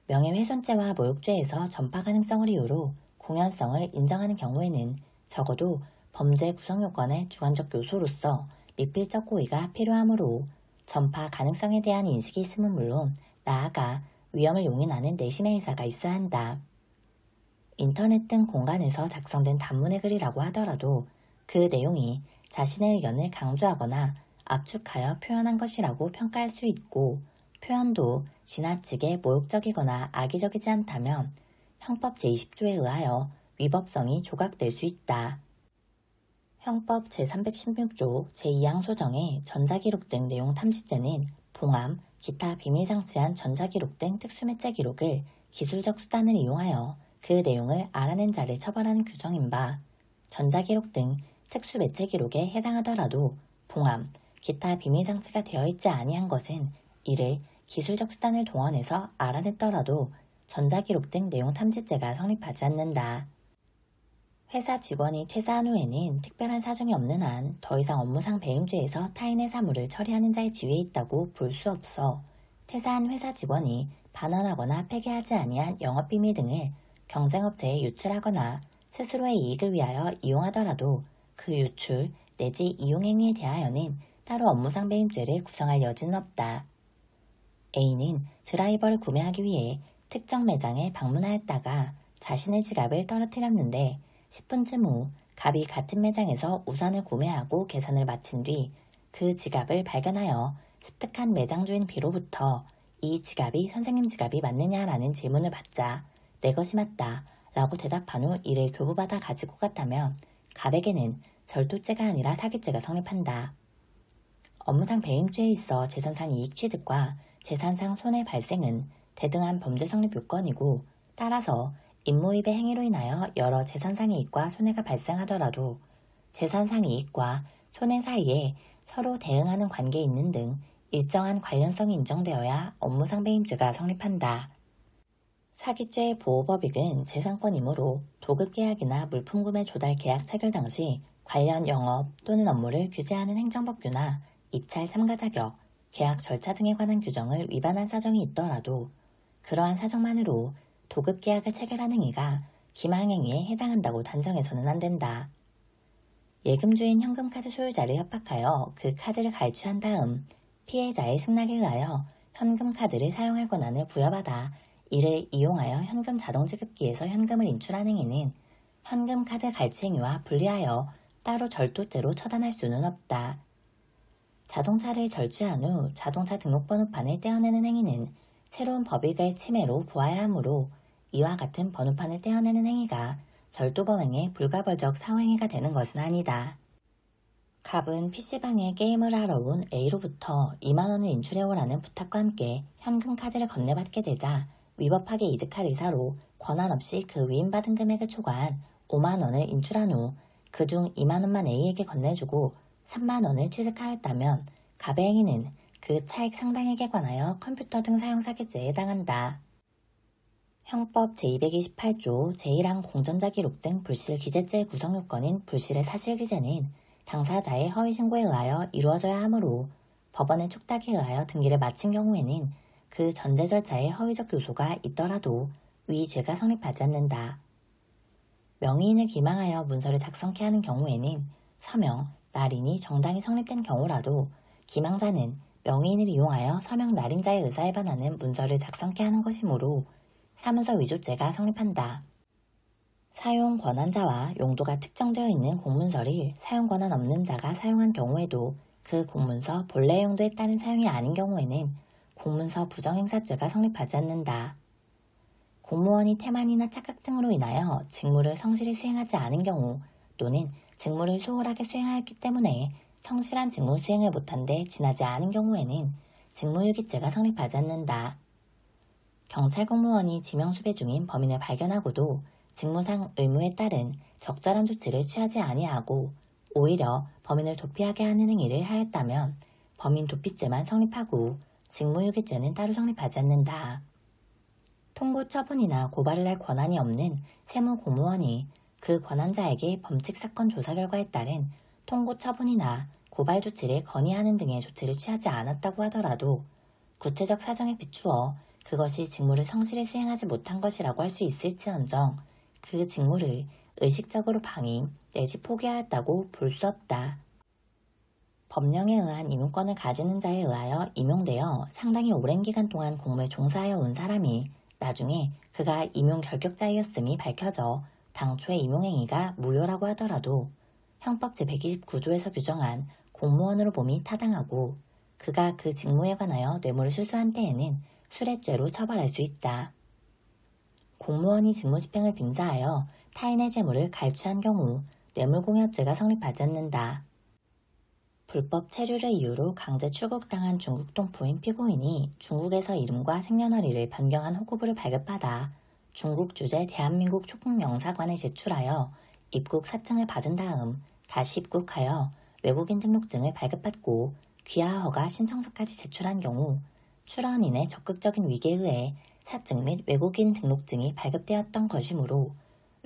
명예훼손죄와 모욕죄에서 전파 가능성을 이유로 공연성을 인정하는 경우에는 적어도 범죄 구성 요건의 주관적 요소로서 미필적 고의가 필요하므로 전파 가능성에 대한 인식이 있음은 물론 나아가 위험을 용인하는 내심의 의사가 있어야 한다. 인터넷 등 공간에서 작성된 단문의 글이라고 하더라도 그 내용이 자신의 의견을 강조하거나 압축하여 표현한 것이라고 평가할 수 있고 표현도 지나치게 모욕적이거나 악의적이지 않다면 형법 제20조에 의하여 위법성이 조각될 수 있다. 형법 제316조 제2항 소정의 전자기록 등 내용 탐지죄는 봉함, 기타 비밀장치한 전자기록 등 특수매체 기록을 기술적 수단을 이용하여 그 내용을 알아낸 자를 처벌하는 규정인 바 전자기록 등 특수매체 기록에 해당하더라도 봉함, 기타 비밀장치가 되어 있지 아니한 것은 이를 기술적 수단을 동원해서 알아냈더라도 전자기록 등 내용 탐지죄가 성립하지 않는다. 회사 직원이 퇴사한 후에는 특별한 사정이 없는 한 더 이상 업무상 배임죄에서 타인의 사물을 처리하는 자의 지위에 있다고 볼 수 없어 퇴사한 회사 직원이 반환하거나 폐기하지 아니한 영업비밀 등을 경쟁업체에 유출하거나 스스로의 이익을 위하여 이용하더라도 그 유출 내지 이용 행위에 대하여는 따로 업무상 배임죄를 구성할 여지는 없다. A는 드라이버를 구매하기 위해 특정 매장에 방문하였다가 자신의 지갑을 떨어뜨렸는데 10분쯤 후 갑이 같은 매장에서 우산을 구매하고 계산을 마친 뒤 그 지갑을 발견하여 습득한 매장 주인 B로부터 이 지갑이 선생님 지갑이 맞느냐라는 질문을 받자 내 것이 맞다 라고 대답한 후 이를 교부받아 가지고 갔다면 갑에게는 절도죄가 아니라 사기죄가 성립한다. 업무상 배임죄에 있어 재산상 이익 취득과 재산상 손해 발생은 대등한 범죄 성립 요건이고 따라서 임모입의 행위로 인하여 여러 재산상 이익과 손해가 발생하더라도 재산상 이익과 손해 사이에 서로 대응하는 관계에 있는 등 일정한 관련성이 인정되어야 업무상 배임죄가 성립한다. 사기죄의 보호법익은 재산권이므로 도급계약이나 물품구매 조달 계약 체결 당시 관련 영업 또는 업무를 규제하는 행정법규나 입찰 참가 자격, 계약 절차 등에 관한 규정을 위반한 사정이 있더라도 그러한 사정만으로 도급계약을 체결한 행위가 기망행위에 해당한다고 단정해서는 안 된다. 예금주인 현금카드 소유자를 협박하여 그 카드를 갈취한 다음 피해자의 승낙에 의하여 현금카드를 사용할 권한을 부여받아 이를 이용하여 현금 자동지급기에서 현금을 인출한 행위는 현금카드 갈취 행위와 분리하여 따로 절도죄로 처단할 수는 없다. 자동차를 절취한 후 자동차 등록번호판을 떼어내는 행위는 새로운 법익의 침해로 보아야 하므로 이와 같은 번호판을 떼어내는 행위가 절도범행의 불가벌적 사후행위가 되는 것은 아니다. 갑은 PC방에 게임을 하러 온 A로부터 2만원을 인출해오라는 부탁과 함께 현금카드를 건네받게 되자 위법하게 이득할 의사로 권한 없이 그 위임받은 금액을 초과한 5만원을 인출한 후 그중 2만원만 A에게 건네주고 3만원을 취득하였다면 갑의 행위는 그 차액 상당액에 관하여 컴퓨터 등 사용 사기죄에 해당한다. 형법 제228조 제1항 공전자 기록 등 불실 기재죄의 구성 요건인 불실의 사실 기재는 당사자의 허위 신고에 의하여 이루어져야 하므로 법원의 촉탁에 의하여 등기를 마친 경우에는 그 전제 절차에 허위적 요소가 있더라도 위 죄가 성립하지 않는다. 명의인을 기망하여 문서를 작성케 하는 경우에는 서명, 날인이 정당히 성립된 경우라도 기망자는 명의인을 이용하여 서명 날인자의 의사에 반하는 문서를 작성케 하는 것이므로 사문서 위조죄가 성립한다. 사용 권한자와 용도가 특정되어 있는 공문서를 사용 권한 없는 자가 사용한 경우에도 그 공문서 본래 용도에 따른 사용이 아닌 경우에는 공문서 부정행사죄가 성립하지 않는다. 공무원이 태만이나 착각 등으로 인하여 직무를 성실히 수행하지 않은 경우 또는 직무를 소홀하게 수행하였기 때문에 성실한 직무 수행을 못한 데 지나지 않은 경우에는 직무유기죄가 성립하지 않는다. 경찰 공무원이 지명수배 중인 범인을 발견하고도 직무상 의무에 따른 적절한 조치를 취하지 아니하고 오히려 범인을 도피하게 하는 행위를 하였다면 범인 도피죄만 성립하고 직무유기죄는 따로 성립하지 않는다. 통보 처분이나 고발을 할 권한이 없는 세무공무원이 그 권한자에게 범칙사건 조사 결과에 따른 통고 처분이나 고발 조치를 건의하는 등의 조치를 취하지 않았다고 하더라도 구체적 사정에 비추어 그것이 직무를 성실히 수행하지 못한 것이라고 할 수 있을지언정 그 직무를 의식적으로 방임 내지 포기하였다고 볼 수 없다. 법령에 의한 임용권을 가지는 자에 의하여 임용되어 상당히 오랜 기간 동안 공무에 종사하여 온 사람이 나중에 그가 임용 결격자이었음이 밝혀져 당초의 임용행위가 무효라고 하더라도 형법 제129조에서 규정한 공무원으로 봄이 타당하고 그가 그 직무에 관하여 뇌물을 실수한 때에는 술액죄로 처벌할 수 있다. 공무원이 직무집행을 빙자하여 타인의 재물을 갈취한 경우 뇌물공여죄가 성립하지 않는다. 불법 체류를 이유로 강제 출국당한 중국 동포인 피고인이 중국에서 이름과 생년월일을 변경한 호구부를 발급받아 중국 주재 대한민국 출국영사관에 제출하여 입국 사증을 받은 다음 다시 입국하여 외국인 등록증을 발급받고 귀화 허가 신청서까지 제출한 경우 출원인의 적극적인 위계에 의해 사증 및 외국인 등록증이 발급되었던 것이므로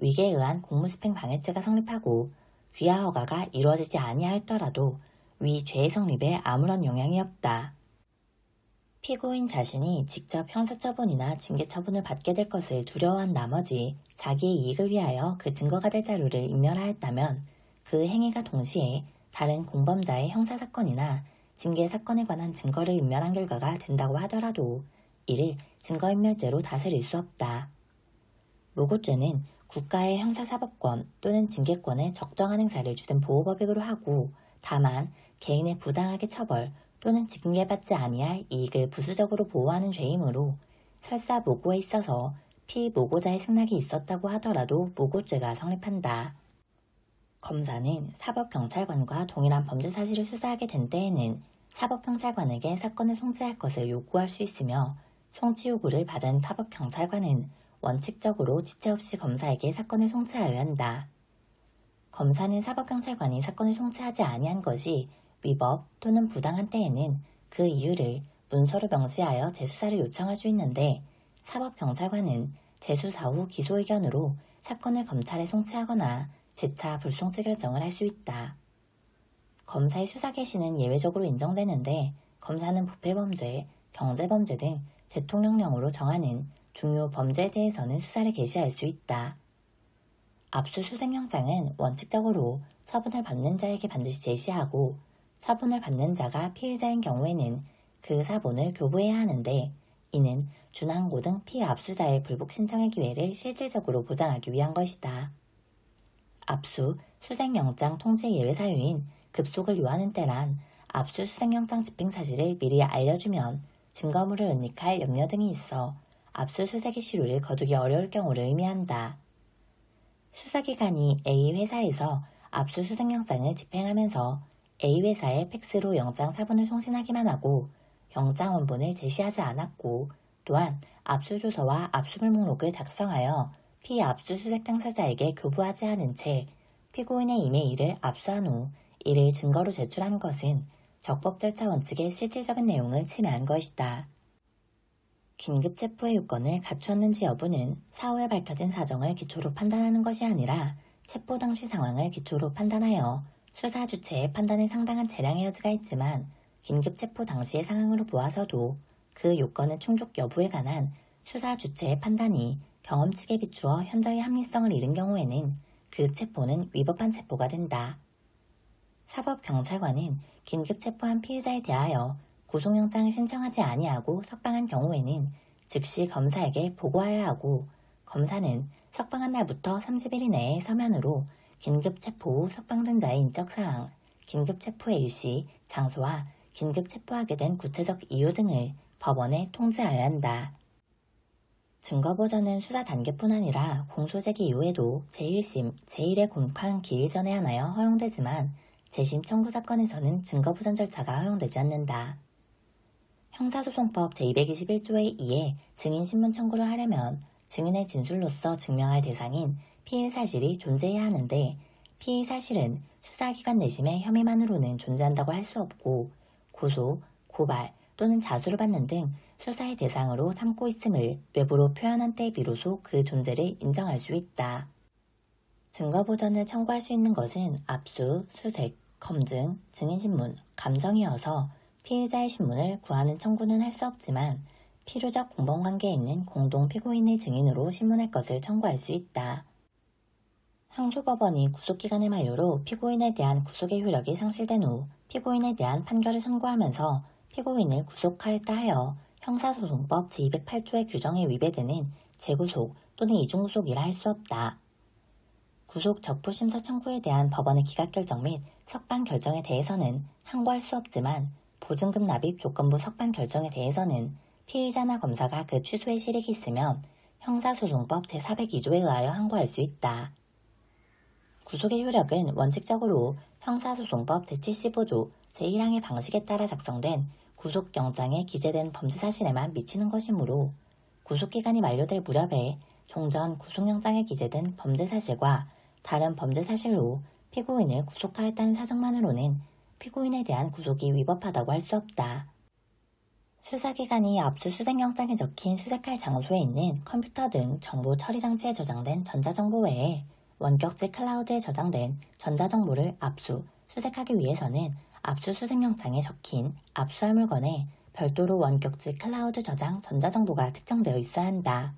위계에 의한 공무집행 방해죄가 성립하고 귀하 허가가 이루어지지 아니하였더라도 위 죄의 성립에 아무런 영향이 없다. 피고인 자신이 직접 형사처분이나 징계처분을 받게 될 것을 두려워한 나머지 자기의 이익을 위하여 그 증거가 될 자료를 인멸하였다면 그 행위가 동시에 다른 공범자의 형사사건이나 징계사건에 관한 증거를 인멸한 결과가 된다고 하더라도 이를 증거인멸죄로 다스릴 수 없다. 모고죄는 국가의 형사사법권 또는 징계권에 적정한 행사를 주된 보호법익으로 하고 다만 개인의 부당하게 처벌 또는 징계받지 아니할 이익을 부수적으로 보호하는 죄이므로 설사 모고에 있어서 피모고자의 승낙이 있었다고 하더라도 모고죄가 성립한다. 검사는 사법경찰관과 동일한 범죄 사실을 수사하게 된 때에는 사법경찰관에게 사건을 송치할 것을 요구할 수 있으며 송치 요구를 받은 사법경찰관은 원칙적으로 지체 없이 검사에게 사건을 송치하여야 한다. 검사는 사법경찰관이 사건을 송치하지 아니한 것이 위법 또는 부당한 때에는 그 이유를 문서로 명시하여 재수사를 요청할 수 있는데 사법경찰관은 재수사 후 기소 의견으로 사건을 검찰에 송치하거나 재차 불송치 결정을 할 수 있다. 검사의 수사 개시는 예외적으로 인정되는데 검사는 부패범죄, 경제범죄 등 대통령령으로 정하는 중요 범죄에 대해서는 수사를 개시할 수 있다. 압수수색영장은 원칙적으로 처분을 받는 자에게 반드시 제시하고 처분을 받는 자가 피의자인 경우에는 그 사본을 교부해야 하는데 이는 준항고 등 피압수자의 불복 신청의 기회를 실질적으로 보장하기 위한 것이다. 압수, 수색영장 통지 예외 사유인 급속을 요하는 때란 압수수색영장 집행 사실을 미리 알려주면 증거물을 은닉할 염려 등이 있어 압수수색의 시효를 거두기 어려울 경우를 의미한다. 수사기관이 A회사에서 압수수색영장을 집행하면서 A회사에 팩스로 영장 사본을 송신하기만 하고 영장 원본을 제시하지 않았고 또한 압수조서와 압수물 목록을 작성하여 피압수수색 당사자에게 교부하지 않은 채 피고인의 이메일을 압수한 후 이를 증거로 제출한 것은 적법 절차 원칙의 실질적인 내용을 침해한 것이다. 긴급체포의 요건을 갖추었는지 여부는 사후에 밝혀진 사정을 기초로 판단하는 것이 아니라 체포 당시 상황을 기초로 판단하여 수사 주체의 판단에 상당한 재량의 여지가 있지만 긴급체포 당시의 상황으로 보아서도 그 요건의 충족 여부에 관한 수사 주체의 판단이 경험칙에 비추어 현저히 합리성을 잃은 경우에는 그 체포는 위법한 체포가 된다. 사법경찰관은 긴급체포한 피의자에 대하여 구속영장을 신청하지 아니하고 석방한 경우에는 즉시 검사에게 보고하여야 하고 검사는 석방한 날부터 30일 이내에 서면으로 긴급체포 후 석방된 자의 인적사항, 긴급체포의 일시, 장소와 긴급체포하게 된 구체적 이유 등을 법원에 통지하여야 한다. 증거보전은 수사 단계뿐 아니라 공소제기 이후에도 제1심, 제1의 공판 기일 전에 하나여 허용되지만 재심 청구 사건에서는 증거보전 절차가 허용되지 않는다. 형사소송법 제221조에 의해 증인신문 청구를 하려면 증인의 진술로서 증명할 대상인 피의 사실이 존재해야 하는데 피의 사실은 수사기관 내심의 혐의만으로는 존재한다고 할 수 없고 고소, 고발 또는 자수를 받는 등 수사의 대상으로 삼고 있음을 외부로 표현한 때에 비로소 그 존재를 인정할 수 있다. 증거보전을 청구할 수 있는 것은 압수, 수색, 검증, 증인신문, 감정이어서 피의자의 신문을 구하는 청구는 할 수 없지만 필요적 공범관계에 있는 공동 피고인의 증인으로 신문할 것을 청구할 수 있다. 항소법원이 구속기간의 만료로 피고인에 대한 구속의 효력이 상실된 후 피고인에 대한 판결을 선고하면서 피고인을 구속하였다 하여 형사소송법 제208조의 규정에 위배되는 재구속 또는 이중구속이라 할 수 없다. 구속 적부심사 청구에 대한 법원의 기각결정 및 석방 결정에 대해서는 항고할 수 없지만 보증금 납입 조건부 석방 결정에 대해서는 피의자나 검사가 그 취소에 실익이 있으면 형사소송법 제402조에 의하여 항고할 수 있다. 구속의 효력은 원칙적으로 형사소송법 제75조 제1항의 방식에 따라 작성된 구속영장에 기재된 범죄사실에만 미치는 것이므로 구속기간이 만료될 무렵에 종전 구속영장에 기재된 범죄사실과 다른 범죄사실로 피고인을 구속하였다는 사정만으로는 피고인에 대한 구속이 위법하다고 할 수 없다. 수사기관이 압수수색영장에 적힌 수색할 장소에 있는 컴퓨터 등 정보 처리 장치에 저장된 전자정보 외에 원격지 클라우드에 저장된 전자정보를 압수, 수색하기 위해서는 압수수색영장에 적힌 압수할 물건에 별도로 원격지 클라우드 저장 전자정보가 특정되어 있어야 한다.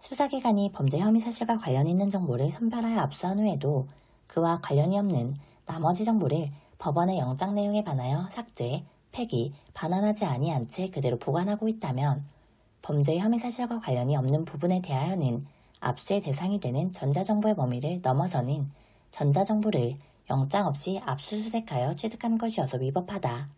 수사기관이 범죄 혐의 사실과 관련 있는 정보를 선별하여 압수한 후에도 그와 관련이 없는 나머지 정보를 법원의 영장 내용에 반하여 삭제, 폐기, 반환하지 아니한 채 그대로 보관하고 있다면 범죄 혐의 사실과 관련이 없는 부분에 대하여는 압수의 대상이 되는 전자정보의 범위를 넘어서는 전자정보를 영장 없이 압수수색하여 취득한 것이어서 위법하다.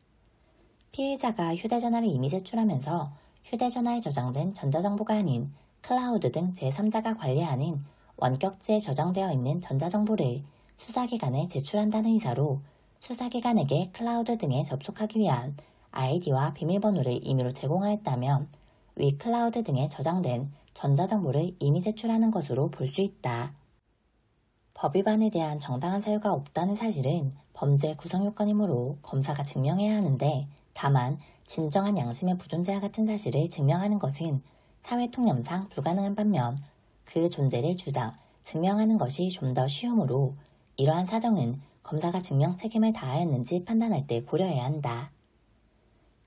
피의자가 휴대전화를 이미 제출하면서 휴대전화에 저장된 전자정보가 아닌 클라우드 등 제3자가 관리하는 원격지에 저장되어 있는 전자정보를 수사기관에 제출한다는 의사로 수사기관에게 클라우드 등에 접속하기 위한 아이디와 비밀번호를 임의로 제공하였다면 위 클라우드 등에 저장된 전자정보를 이미 제출하는 것으로 볼 수 있다. 법 위반에 대한 정당한 사유가 없다는 사실은 범죄 구성 요건이므로 검사가 증명해야 하는데 다만 진정한 양심의 부존재와 같은 사실을 증명하는 것은 사회통념상 불가능한 반면 그 존재를 증명하는 것이 좀 더 쉬우므로 이러한 사정은 검사가 증명 책임을 다하였는지 판단할 때 고려해야 한다.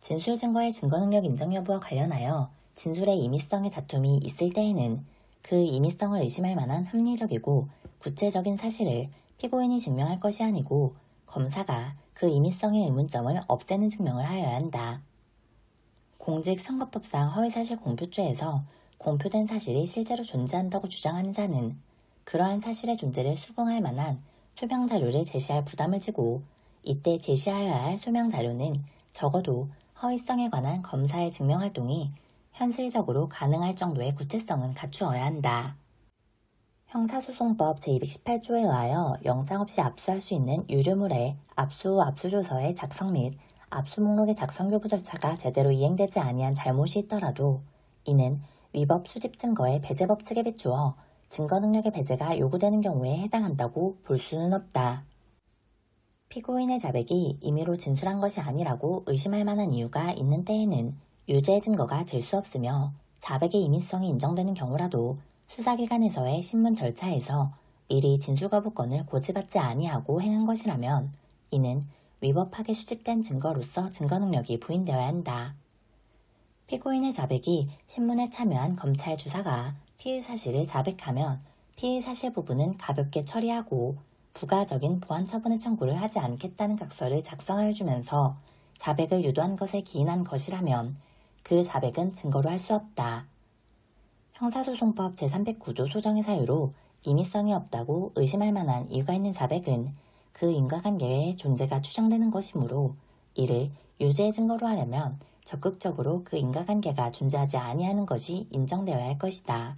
진술 증거의 증거 능력 인정 여부와 관련하여 진술의 임의성의 다툼이 있을 때에는 그 임의성을 의심할 만한 합리적이고 구체적인 사실을 피고인이 증명할 것이 아니고 검사가 그 임의성의 의문점을 없애는 증명을 하여야 한다. 공직선거법상 허위사실 공표죄에서 공표된 사실이 실제로 존재한다고 주장하는 자는 그러한 사실의 존재를 수긍할 만한 소명자료를 제시할 부담을 지고 이때 제시하여야 할 소명자료는 적어도 허위성에 관한 검사의 증명활동이 현실적으로 가능할 정도의 구체성은 갖추어야 한다. 형사소송법 제218조에 의하여 영장 없이 압수할 수 있는 유류물의 압수 후 압수조서의 작성 및 압수목록의 작성 교부 절차가 제대로 이행되지 아니한 잘못이 있더라도 이는 위법 수집 증거의 배제 법칙에 비추어 증거 능력의 배제가 요구되는 경우에 해당한다고 볼 수는 없다. 피고인의 자백이 임의로 진술한 것이 아니라고 의심할 만한 이유가 있는 때에는 유죄 증거가 될 수 없으며 자백의 임의성이 인정되는 경우라도 수사기관에서의 신문 절차에서 미리 진술 거부권을 고지받지 아니하고 행한 것이라면 이는 위법하게 수집된 증거로서 증거 능력이 부인되어야 한다. 피고인의 자백이 신문에 참여한 검찰 주사가 피의 사실을 자백하면 피의 사실 부분은 가볍게 처리하고 부가적인 보안 처분의 청구를 하지 않겠다는 각서를 작성하여 주면서 자백을 유도한 것에 기인한 것이라면 그 자백은 증거로 할 수 없다. 형사소송법 제309조 소정의 사유로 임의성이 없다고 의심할 만한 이유가 있는 자백은 그 인과관계의 존재가 추정되는 것이므로 이를 유죄의 증거로 하려면 적극적으로 그 인과관계가 존재하지 아니하는 것이 인정되어야 할 것이다.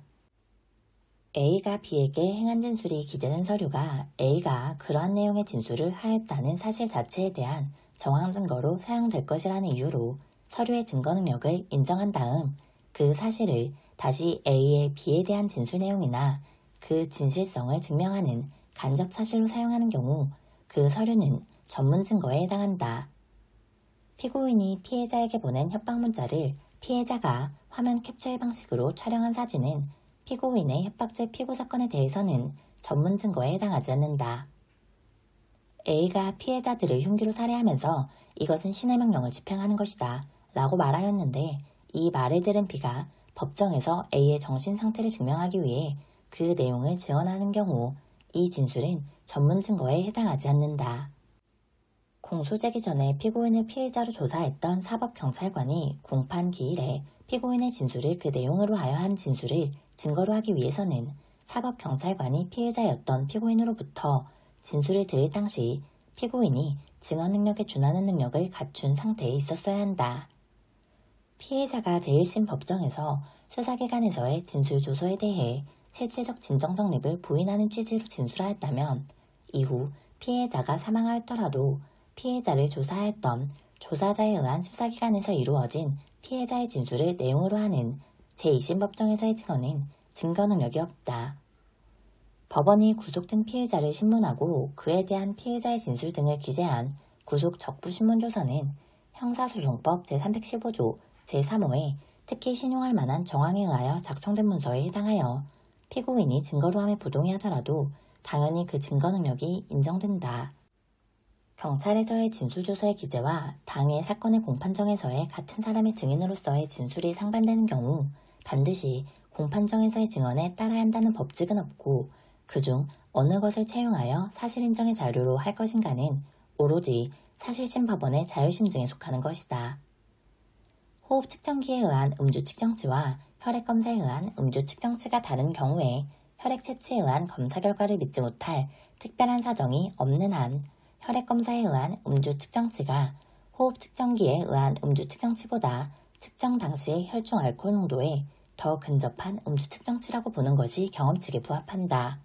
A가 B에게 행한 진술이 기재된 서류가 A가 그러한 내용의 진술을 하였다는 사실 자체에 대한 정황 증거로 사용될 것이라는 이유로 서류의 증거 능력을 인정한 다음 그 사실을 다시 A의 B에 대한 진술 내용이나 그 진실성을 증명하는 간접 사실로 사용하는 경우 그 서류는 전문 증거에 해당한다. 피고인이 피해자에게 보낸 협박 문자를 피해자가 화면 캡처의 방식으로 촬영한 사진은 피고인의 협박죄 피고 사건에 대해서는 전문 증거에 해당하지 않는다. A가 피해자들을 흉기로 살해하면서 이것은 신의 명령을 집행하는 것이다 라고 말하였는데 이 말을 들은 B가 법정에서 A의 정신 상태를 증명하기 위해 그 내용을 지원하는 경우 이 진술은 전문 증거에 해당하지 않는다. 공소 제기 전에 피고인을 피해자로 조사했던 사법경찰관이 공판 기일에 피고인의 진술을 그 내용으로 하여 한 진술을 증거로 하기 위해서는 사법경찰관이 피해자였던 피고인으로부터 진술을 들을 당시 피고인이 증언 능력에 준하는 능력을 갖춘 상태에 있었어야 한다. 피해자가 제1심 법정에서 수사기관에서의 진술 조서에 대해 실질적 진정 성립을 부인하는 취지로 진술하였다면 이후 피해자가 사망하였더라도 피해자를 조사하였던 조사자에 의한 수사기관에서 이루어진 피해자의 진술을 내용으로 하는 제2심 법정에서의 증언은 증거 능력이 없다. 법원이 구속된 피해자를 신문하고 그에 대한 피해자의 진술 등을 기재한 구속 적부 신문조서는 형사소송법 제315조 제3호에 특히 신용할 만한 정황에 의하여 작성된 문서에 해당하여 피고인이 증거로 함에 부동의하더라도 당연히 그 증거 능력이 인정된다. 경찰에서의 진술조서의 기재와 당해 사건의 공판정에서의 같은 사람의 증인으로서의 진술이 상반되는 경우 반드시 공판정에서의 증언에 따라야 한다는 법칙은 없고 그중 어느 것을 채용하여 사실인정의 자료로 할 것인가는 오로지 사실심 법원의 자유심증에 속하는 것이다. 호흡 측정기에 의한 음주 측정치와 혈액 검사에 의한 음주 측정치가 다른 경우에 혈액 채취에 의한 검사 결과를 믿지 못할 특별한 사정이 없는 한 혈액 검사에 의한 음주 측정치가 호흡 측정기에 의한 음주 측정치보다 측정 당시의 혈중 알코올 농도에 더 근접한 음주 측정치라고 보는 것이 경험칙에 부합한다.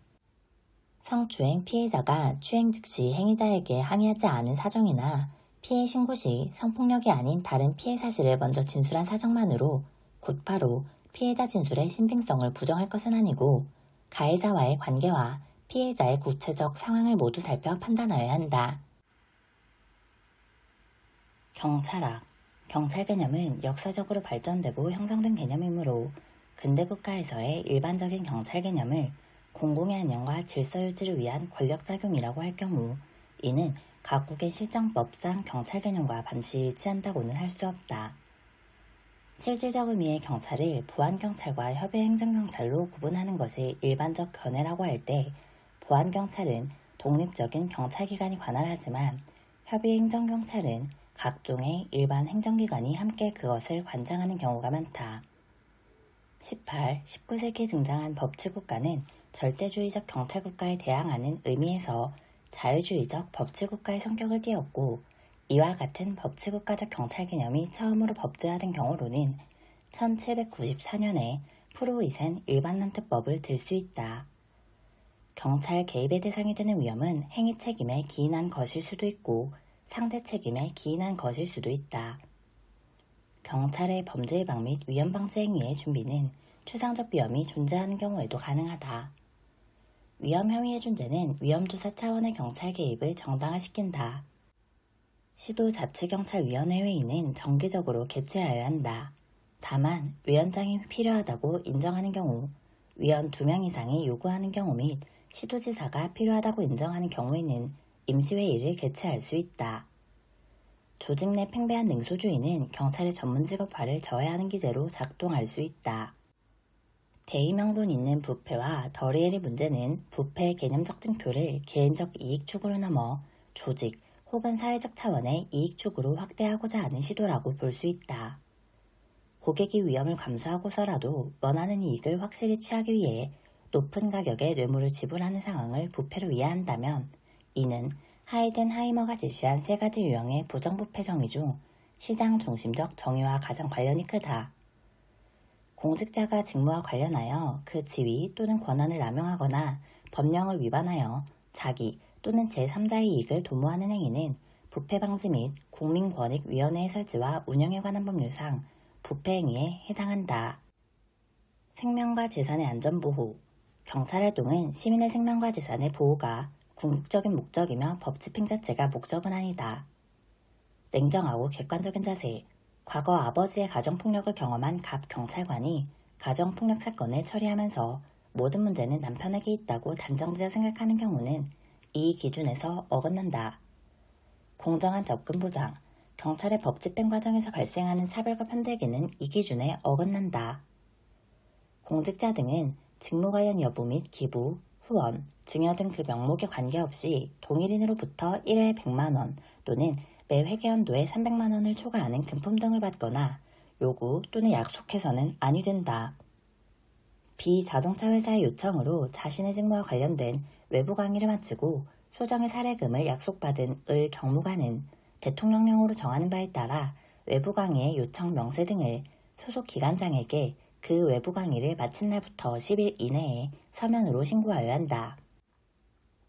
성추행 피해자가 추행 즉시 행위자에게 항의하지 않은 사정이나 피해 신고 시 성폭력이 아닌 다른 피해 사실을 먼저 진술한 사정만으로 곧바로 피해자 진술의 신빙성을 부정할 것은 아니고 가해자와의 관계와 피해자의 구체적 상황을 모두 살펴 판단하여야 한다. 경찰학 경찰 개념은 역사적으로 발전되고 형성된 개념이므로 근대 국가에서의 일반적인 경찰 개념을 공공의 안녕과 질서 유지를 위한 권력작용이라고 할 경우 이는 각국의 실정법상 경찰 개념과 반드시 일치한다고는 할 수 없다. 실질적 의미의 경찰을 보안경찰과 협의행정경찰로 구분하는 것을 일반적 견해라고 할 때 보안경찰은 독립적인 경찰기관이 관할하지만 협의행정경찰은 각종의 일반 행정기관이 함께 그것을 관장하는 경우가 많다. 18, 19세기에 등장한 법치국가는 절대주의적 경찰국가에 대항하는 의미에서 자유주의적 법치국가의 성격을 띠었고 이와 같은 법치국가적 경찰 개념이 처음으로 법제화된 경우로는 1794년에 프로이센 일반난특법을 들 수 있다. 경찰 개입의 대상이 되는 위험은 행위 책임에 기인한 것일 수도 있고 상대 책임에 기인한 것일 수도 있다. 경찰의 범죄 예방 및 위험 방지 행위의 준비는 추상적 위험이 존재하는 경우에도 가능하다. 위험 행위의 존재는 위험조사 차원의 경찰 개입을 정당화시킨다. 시도자치경찰위원회 회의는 정기적으로 개최하여야 한다. 다만 위원장이 필요하다고 인정하는 경우, 위원 2명 이상이 요구하는 경우 및 시도지사가 필요하다고 인정하는 경우에는 임시회의를 개최할 수 있다. 조직 내 팽배한 능소주의는 경찰의 전문직업화를 저해하는 기제로 작동할 수 있다. 대의명분 있는 부패와 더리에리 문제는 부패의 개념적 징표를 개인적 이익 추구로 넘어 조직 혹은 사회적 차원의 이익 추구로 확대하고자 하는 시도라고 볼 수 있다. 고객이 위험을 감수하고서라도 원하는 이익을 확실히 취하기 위해 높은 가격의 뇌물을 지불하는 상황을 부패로 이해한다면 이는 하이든 하이머가 제시한 3가지 유형의 부정부패 정의 중 시장 중심적 정의와 가장 관련이 크다. 공직자가 직무와 관련하여 그 지위 또는 권한을 남용하거나 법령을 위반하여 자기 또는 제3자의 이익을 도모하는 행위는 부패방지 및 국민권익위원회의 설치와 운영에 관한 법률상 부패행위에 해당한다. 생명과 재산의 안전보호 경찰활동은 시민의 생명과 재산의 보호가 궁극적인 목적이며 법 집행 자체가 목적은 아니다. 냉정하고 객관적인 자세 과거 아버지의 가정폭력을 경험한 갑 경찰관이 가정폭력 사건을 처리하면서 모든 문제는 남편에게 있다고 단정지어 생각하는 경우는 이 기준에서 어긋난다. 공정한 접근 보장 경찰의 법 집행 과정에서 발생하는 차별과 편대기는 이 기준에 어긋난다. 공직자 등은 직무 관련 여부 및 기부, 후원, 증여 등 그 명목에 관계없이 동일인으로부터 1회에 100만원 또는 매 회계연도에 300만원을 초과하는 금품 등을 받거나 요구 또는 약속해서는 아니 된다. 비자동차 회사의 요청으로 자신의 직무와 관련된 외부 강의를 마치고 소정의 사례금을 약속받은 을 경무관은 대통령령으로 정하는 바에 따라 외부 강의의 요청 명세 등을 소속 기관장에게 그 외부 강의를 마친 날부터 10일 이내에 서면으로 신고하여야 한다.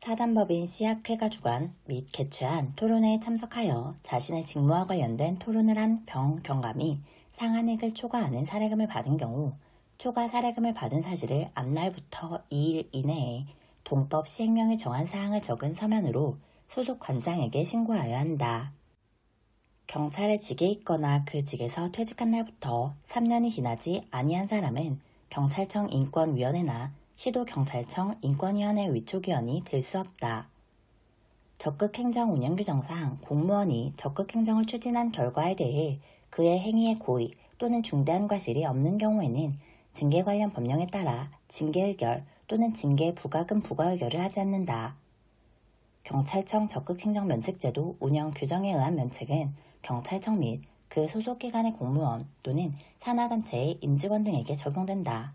사단법인 씨학회가 주관 및 개최한 토론회에 참석하여 자신의 직무와 관련된 토론을 한 경감이 상한액을 초과하는 사례금을 받은 경우 초과 사례금을 받은 사실을 앞날부터 2일 이내에 동법 시행령에 정한 사항을 적은 서면으로 소속 관장에게 신고하여야 한다. 경찰의 직에 있거나 그 직에서 퇴직한 날부터 3년이 지나지 아니한 사람은 경찰청 인권위원회나 시도경찰청 인권위원회 위촉위원이 될 수 없다. 적극행정 운영규정상 공무원이 적극행정을 추진한 결과에 대해 그의 행위의 고의 또는 중대한 과실이 없는 경우에는 징계 관련 법령에 따라 징계의결 또는 징계 부과금 부과의결을 하지 않는다. 경찰청 적극행정면책제도 운영 규정에 의한 면책은 경찰청 및 그 소속기관의 공무원 또는 산하단체의 임직원 등에게 적용된다.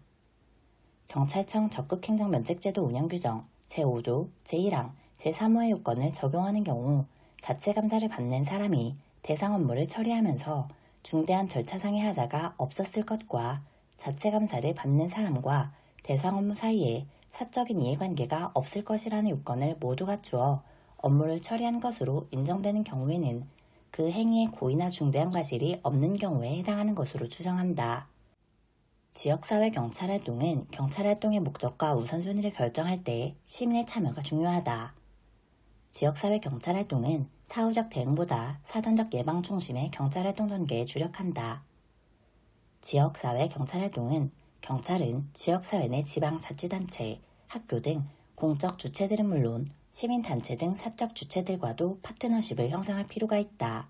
경찰청 적극행정면책제도 운영규정 제5조 제1항 제3호의 요건을 적용하는 경우 자체 감사를 받는 사람이 대상 업무를 처리하면서 중대한 절차상의 하자가 없었을 것과 자체 감사를 받는 사람과 대상 업무 사이에 사적인 이해관계가 없을 것이라는 요건을 모두 갖추어 업무를 처리한 것으로 인정되는 경우에는 그 행위의 고의나 중대한 과실이 없는 경우에 해당하는 것으로 추정한다. 지역사회 경찰활동은 경찰활동의 목적과 우선순위를 결정할 때 시민의 참여가 중요하다. 지역사회 경찰활동은 사후적 대응보다 사전적 예방 중심의 경찰활동 전개에 주력한다. 지역사회 경찰활동은 경찰은 지역사회 내 지방자치단체, 학교 등 공적 주체들은 물론 시민단체 등 사적 주체들과도 파트너십을 형성할 필요가 있다.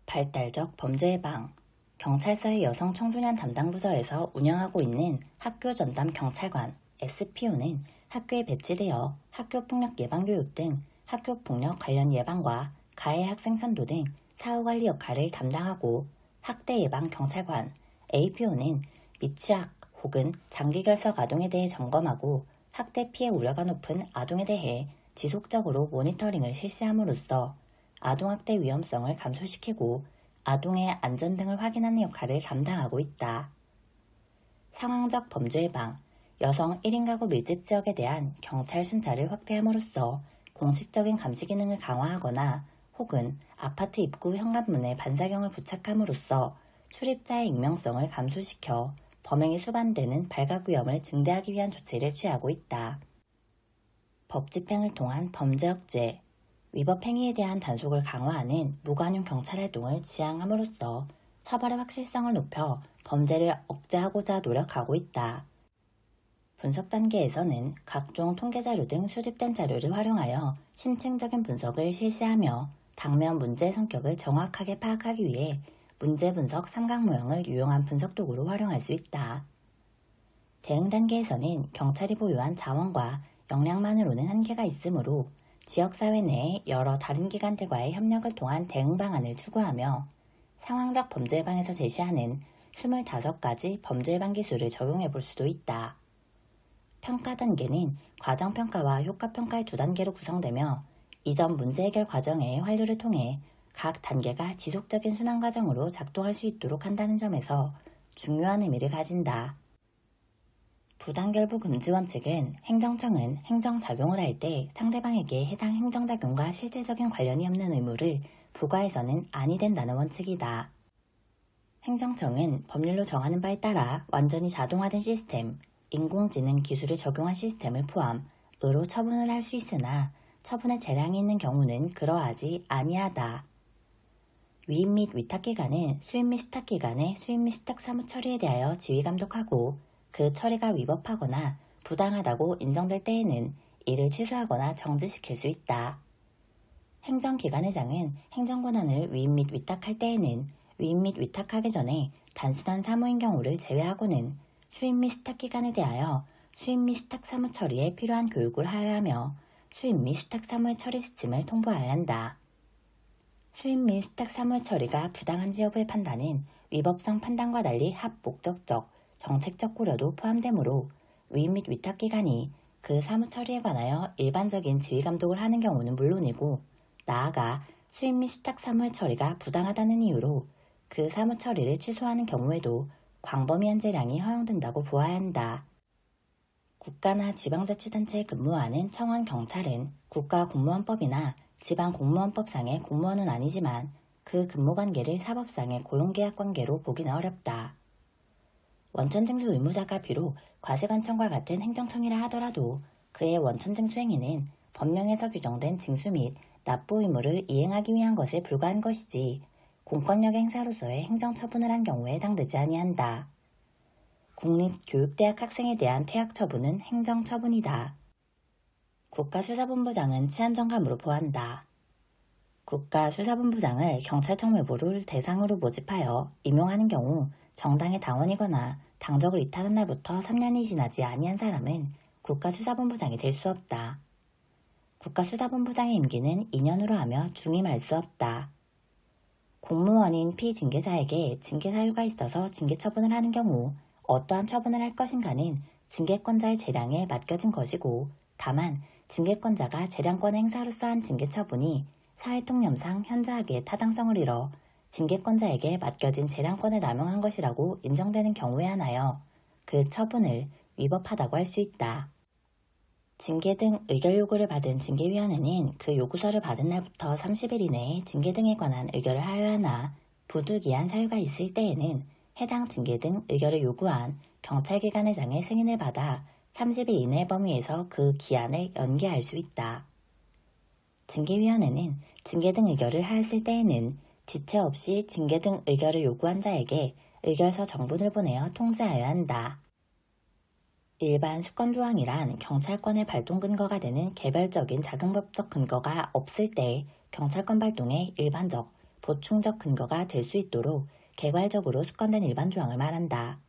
발달적 범죄 예방 경찰서의 여성 청소년 담당 부서에서 운영하고 있는 학교 전담 경찰관 SPO는 학교에 배치되어 학교폭력 예방교육 등 학교폭력 관련 예방과 가해 학생 선도 등 사후관리 역할을 담당하고 학대 예방 경찰관 APO는 미취학 혹은 장기결석 아동에 대해 점검하고 학대 피해 우려가 높은 아동에 대해 지속적으로 모니터링을 실시함으로써 아동학대 위험성을 감소시키고 아동의 안전 등을 확인하는 역할을 담당하고 있다. 상황적 범죄 예방, 여성 1인 가구 밀집 지역에 대한 경찰 순찰을 확대함으로써 공식적인 감시 기능을 강화하거나 혹은 아파트 입구 현관문에 반사경을 부착함으로써 출입자의 익명성을 감소시켜 범행이 수반되는 발각 위험을 증대하기 위한 조치를 취하고 있다. 법 집행을 통한 범죄 억제, 위법 행위에 대한 단속을 강화하는 무관용 경찰활동을 지향함으로써 처벌의 확실성을 높여 범죄를 억제하고자 노력하고 있다. 분석 단계에서는 각종 통계자료 등 수집된 자료를 활용하여 심층적인 분석을 실시하며 당면 문제의 성격을 정확하게 파악하기 위해 문제 분석 삼각모형을 유용한 분석 도구로 활용할 수 있다. 대응 단계에서는 경찰이 보유한 자원과 역량만으로는 한계가 있으므로 지역사회 내의 여러 다른 기관들과의 협력을 통한 대응 방안을 추구하며 상황적 범죄 예방에서 제시하는 25가지 범죄 예방 기술을 적용해 볼 수도 있다. 평가 단계는 과정평가와 효과평가의 두 단계로 구성되며 이전 문제 해결 과정의 환류를 통해 각 단계가 지속적인 순환 과정으로 작동할 수 있도록 한다는 점에서 중요한 의미를 가진다. 부당결부 금지 원칙은 행정청은 행정작용을 할 때 상대방에게 해당 행정작용과 실질적인 관련이 없는 의무를 부과해서는 아니 된다는 원칙이다. 행정청은 법률로 정하는 바에 따라 완전히 자동화된 시스템, 인공지능 기술을 적용한 시스템을 포함으로 처분을 할 수 있으나 처분의 재량이 있는 경우는 그러하지 아니하다. 위임 및 위탁기관은 수임 및 수탁기관의 수임 및 수탁 사무 처리에 대하여 지휘감독하고 그 처리가 위법하거나 부당하다고 인정될 때에는 이를 취소하거나 정지시킬 수 있다. 행정기관의장은 행정권한을 위임 및 위탁할 때에는 위임 및 위탁하기 전에 단순한 사무인 경우를 제외하고는 수임 및 수탁기관에 대하여 수임 및 수탁 사무 처리에 필요한 교육을 하여야 하며 수임 및 수탁 사무의 처리 지침을 통보하여야 한다. 수임 및 수탁 사무의 처리가 부당한지 여부의 판단은 위법성 판단과 달리 합목적적, 정책적 고려도 포함되므로 위임 및 위탁기관이 그 사무 처리에 관하여 일반적인 지휘감독을 하는 경우는 물론이고 나아가 수임 및 수탁 사무의 처리가 부당하다는 이유로 그 사무 처리를 취소하는 경우에도 광범위한 재량이 허용된다고 보아야 한다. 국가나 지방자치단체에 근무하는 청원경찰은 국가공무원법이나 지방공무원법상의 공무원은 아니지만 그 근무관계를 사법상의 고용계약관계로 보기는 어렵다. 원천징수 의무자가 비록 과세관청과 같은 행정청이라 하더라도 그의 원천징수 행위는 법령에서 규정된 징수 및 납부 의무를 이행하기 위한 것에 불과한 것이지 공권력 행사로서의 행정처분을 한 경우에 해당되지 아니한다. 국립교육대학 학생에 대한 퇴학처분은 행정처분이다. 국가수사본부장은 치안정감으로 보한다. 국가수사본부장을 경찰청 외부를 대상으로 모집하여 임용하는 경우 정당의 당원이거나 당적을 이탈한 날부터 3년이 지나지 아니한 사람은 국가수사본부장이 될 수 없다. 국가수사본부장의 임기는 2년으로 하며 중임할 수 없다. 공무원인 피징계자에게 징계 사유가 있어서 징계 처분을 하는 경우 어떠한 처분을 할 것인가는 징계권자의 재량에 맡겨진 것이고, 다만 징계권자가 재량권 행사로서 한 징계 처분이 사회통념상 현저하게 타당성을 잃어 징계권자에게 맡겨진 재량권을 남용한 것이라고 인정되는 경우에 한하여 그 처분을 위법하다고 할 수 있다. 징계 등 의결 요구를 받은 징계위원회는 그 요구서를 받은 날부터 30일 이내에 징계 등에 관한 의결을 하여야 하나, 부득이한 사유가 있을 때에는 해당 징계 등 의결을 요구한 경찰기관회장의 승인을 받아 30일 이내 범위에서 그 기한을 연기할 수 있다. 징계위원회는 징계 등 의결을 하였을 때에는 지체 없이 징계 등 의결을 요구한 자에게 의결서 정본을 보내어 통지하여야 한다. 일반 수권조항이란 경찰권의 발동 근거가 되는 개별적인 자금법적 근거가 없을 때 경찰권 발동의 일반적, 보충적 근거가 될 수 있도록 개괄적으로 수권된 일반 조항을 말한다.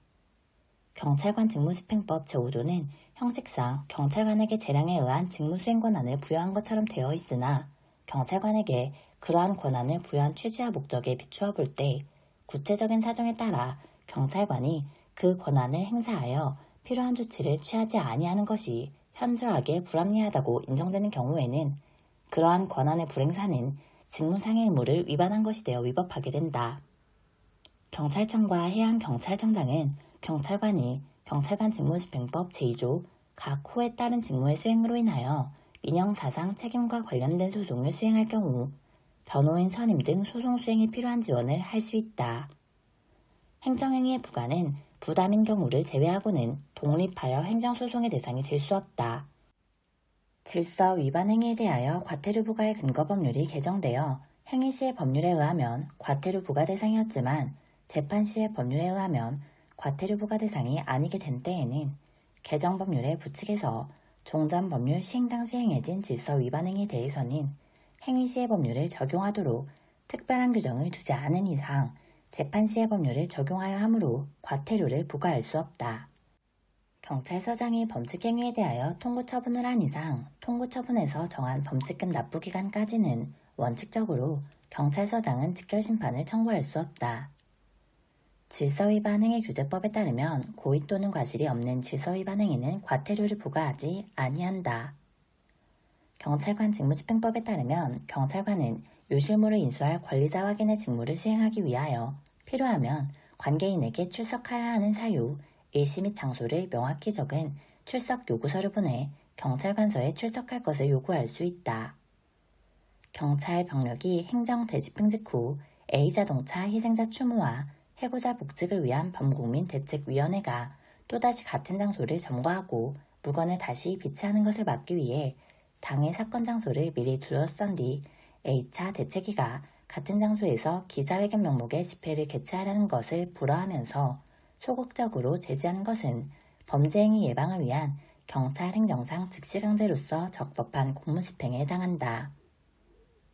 경찰관 직무집행법 제5조는 형식상 경찰관에게 재량에 의한 직무수행 권한을 부여한 것처럼 되어 있으나, 경찰관에게 그러한 권한을 부여한 취지와 목적에 비추어 볼 때 구체적인 사정에 따라 경찰관이 그 권한을 행사하여 필요한 조치를 취하지 아니하는 것이 현저하게 불합리하다고 인정되는 경우에는 그러한 권한의 불행사는 직무상의 의무를 위반한 것이 되어 위법하게 된다. 경찰청과 해양경찰청장은 경찰관이 경찰관 직무집행법 제2조 각 호에 따른 직무의 수행으로 인하여 민형사상 책임과 관련된 소송을 수행할 경우 변호인 선임 등 소송 수행에 필요한 지원을 할 수 있다. 행정행위의 부과는 부담인 경우를 제외하고는 독립하여 행정소송의 대상이 될 수 없다. 질서 위반 행위에 대하여 과태료 부과의 근거 법률이 개정되어 행위 시의 법률에 의하면 과태료 부과 대상이었지만 재판 시의 법률에 의하면 과태료 부과 대상이 아니게 된 때에는 개정 법률의 부칙에서 종전 법률 시행 당시 행해진 질서 위반 행위에 대해서는 행위 시의 법률을 적용하도록 특별한 규정을 두지 않은 이상 재판 시의 법률을 적용하여 하므로 과태료를 부과할 수 없다. 경찰서장이 범칙행위에 대하여 통고처분을 한 이상 통고처분에서 정한 범칙금 납부기간까지는 원칙적으로 경찰서장은 직결심판을 청구할 수 없다. 질서위반 행위 규제법에 따르면 고의 또는 과실이 없는 질서위반 행위는 과태료를 부과하지 아니한다. 경찰관 직무집행법에 따르면 경찰관은 요실물을 인수할 권리자 확인의 직무를 수행하기 위하여 필요하면 관계인에게 출석해야 하는 사유, 일시 및 장소를 명확히 적은 출석 요구서를 보내 경찰관서에 출석할 것을 요구할 수 있다. 경찰 병력이 행정 대집행 직후 A자동차 희생자 추모와 해고자 복직을 위한 범국민 대책위원회가 또다시 같은 장소를 점거하고 물건을 다시 비치하는 것을 막기 위해 당해 사건 장소를 미리 둘러싼 뒤 A차 대책위가 같은 장소에서 기자회견 명목의 집회를 개최하려는 것을 불허하면서 소극적으로 제지하는 것은 범죄행위 예방을 위한 경찰 행정상 즉시강제로서 적법한 공무집행에 해당한다.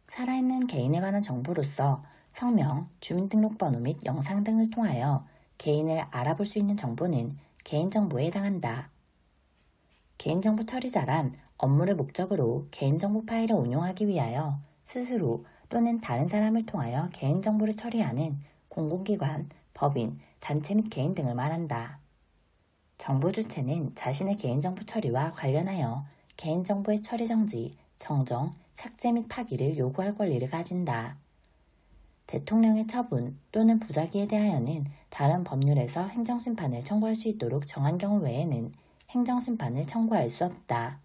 살아있는 개인에 관한 정보로서 성명, 주민등록번호 및 영상 등을 통하여 개인을 알아볼 수 있는 정보는 개인정보에 해당한다. 개인정보 처리자란 업무를 목적으로 개인정보 파일을 운용하기 위하여 스스로 또는 다른 사람을 통하여 개인정보를 처리하는 공공기관, 법인, 단체 및 개인 등을 말한다. 정보 주체는 자신의 개인정보 처리와 관련하여 개인정보의 처리 정지, 정정, 삭제 및 파기를 요구할 권리를 가진다. 대통령의 처분 또는 부작위에 대하여는 다른 법률에서 행정심판을 청구할 수 있도록 정한 경우 외에는 행정심판을 청구할 수 없다.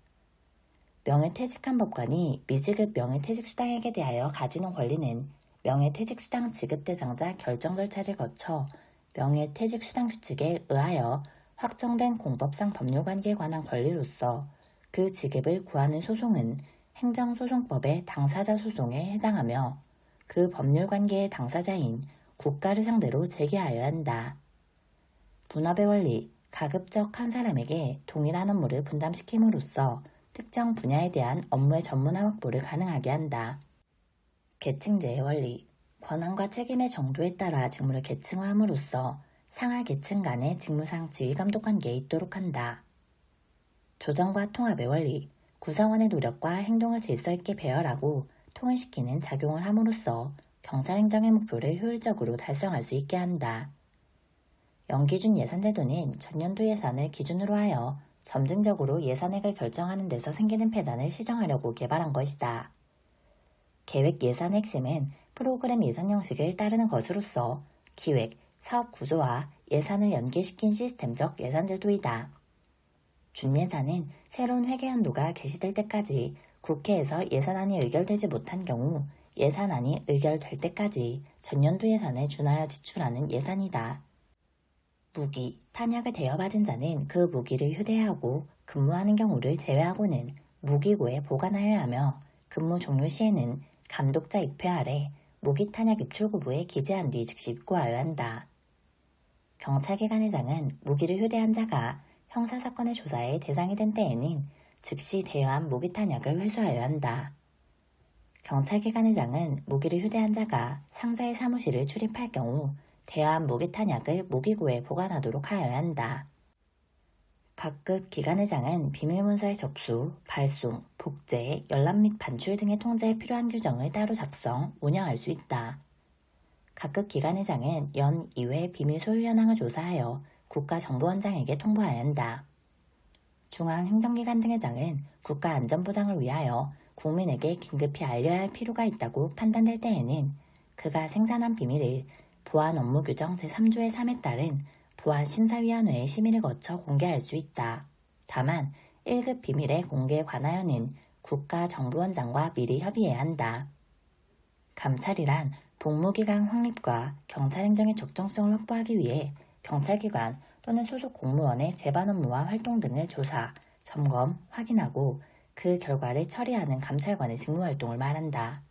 명예퇴직한 법관이 미지급 명예퇴직수당액에 대하여 가지는 권리는 명예퇴직수당 지급 대상자 결정 절차를 거쳐 명예퇴직수당 규칙에 의하여 확정된 공법상 법률관계에 관한 권리로서 그 지급을 구하는 소송은 행정소송법의 당사자 소송에 해당하며 그 법률관계의 당사자인 국가를 상대로 제기하여야 한다. 분업의 원리, 가급적 한 사람에게 동일한 업무를 분담시킴으로써 특정 분야에 대한 업무의 전문화 확보를 가능하게 한다. 계층제의 원리, 권한과 책임의 정도에 따라 직무를 계층화함으로써 상하 계층 간의 직무상 지휘감독 관계에 있도록 한다. 조정과 통합의 원리, 구성원의 노력과 행동을 질서 있게 배열하고 통일시키는 작용을 함으로써 경찰 행정의 목표를 효율적으로 달성할 수 있게 한다. 연기준 예산제도는 전년도 예산을 기준으로 하여 점진적으로 예산액을 결정하는 데서 생기는 폐단을 시정하려고 개발한 것이다. 계획 예산의 핵심은 프로그램 예산 형식을 따르는 것으로서 기획, 사업 구조와 예산을 연계시킨 시스템적 예산제도이다. 준예산은 새로운 회계연도가 개시될 때까지 국회에서 예산안이 의결되지 못한 경우 예산안이 의결될 때까지 전년도 예산에 준하여 지출하는 예산이다. 무기, 탄약을 대여받은 자는 그 무기를 휴대하고 근무하는 경우를 제외하고는 무기고에 보관하여야 하며 근무 종료 시에는 감독자 입회 아래 무기 탄약 입출구부에 기재한 뒤 즉시 입고하여야 한다. 경찰기관의장은 무기를 휴대한 자가 형사사건의 조사에 대상이 된 때에는 즉시 대여한 무기 탄약을 회수하여야 한다. 경찰기관의장은 무기를 휴대한 자가 상사의 사무실을 출입할 경우 대여한 무기 탄약을 무기고에 보관하도록 하여야 한다. 각급 기관의장은 비밀문서의 접수, 발송, 복제, 열람 및 반출 등의 통제에 필요한 규정을 따로 작성, 운영할 수 있다. 각급 기관의장은 연 2회 비밀 소유 현황을 조사하여 국가정보원장에게 통보해야 한다. 중앙행정기관 등의 장은 국가안전보장을 위하여 국민에게 긴급히 알려야 할 필요가 있다고 판단될 때에는 그가 생산한 비밀을 보안업무규정 제3조의 3에 따른 보안심사위원회의 심의를 거쳐 공개할 수 있다. 다만 1급 비밀의 공개에 관하여는 국가정보원장과 미리 협의해야 한다. 감찰이란 복무기간 확립과 경찰행정의 적정성을 확보하기 위해 경찰기관 또는 소속 공무원의 재반 업무와 활동 등을 조사, 점검, 확인하고 그 결과를 처리하는 감찰관의 직무활동을 말한다.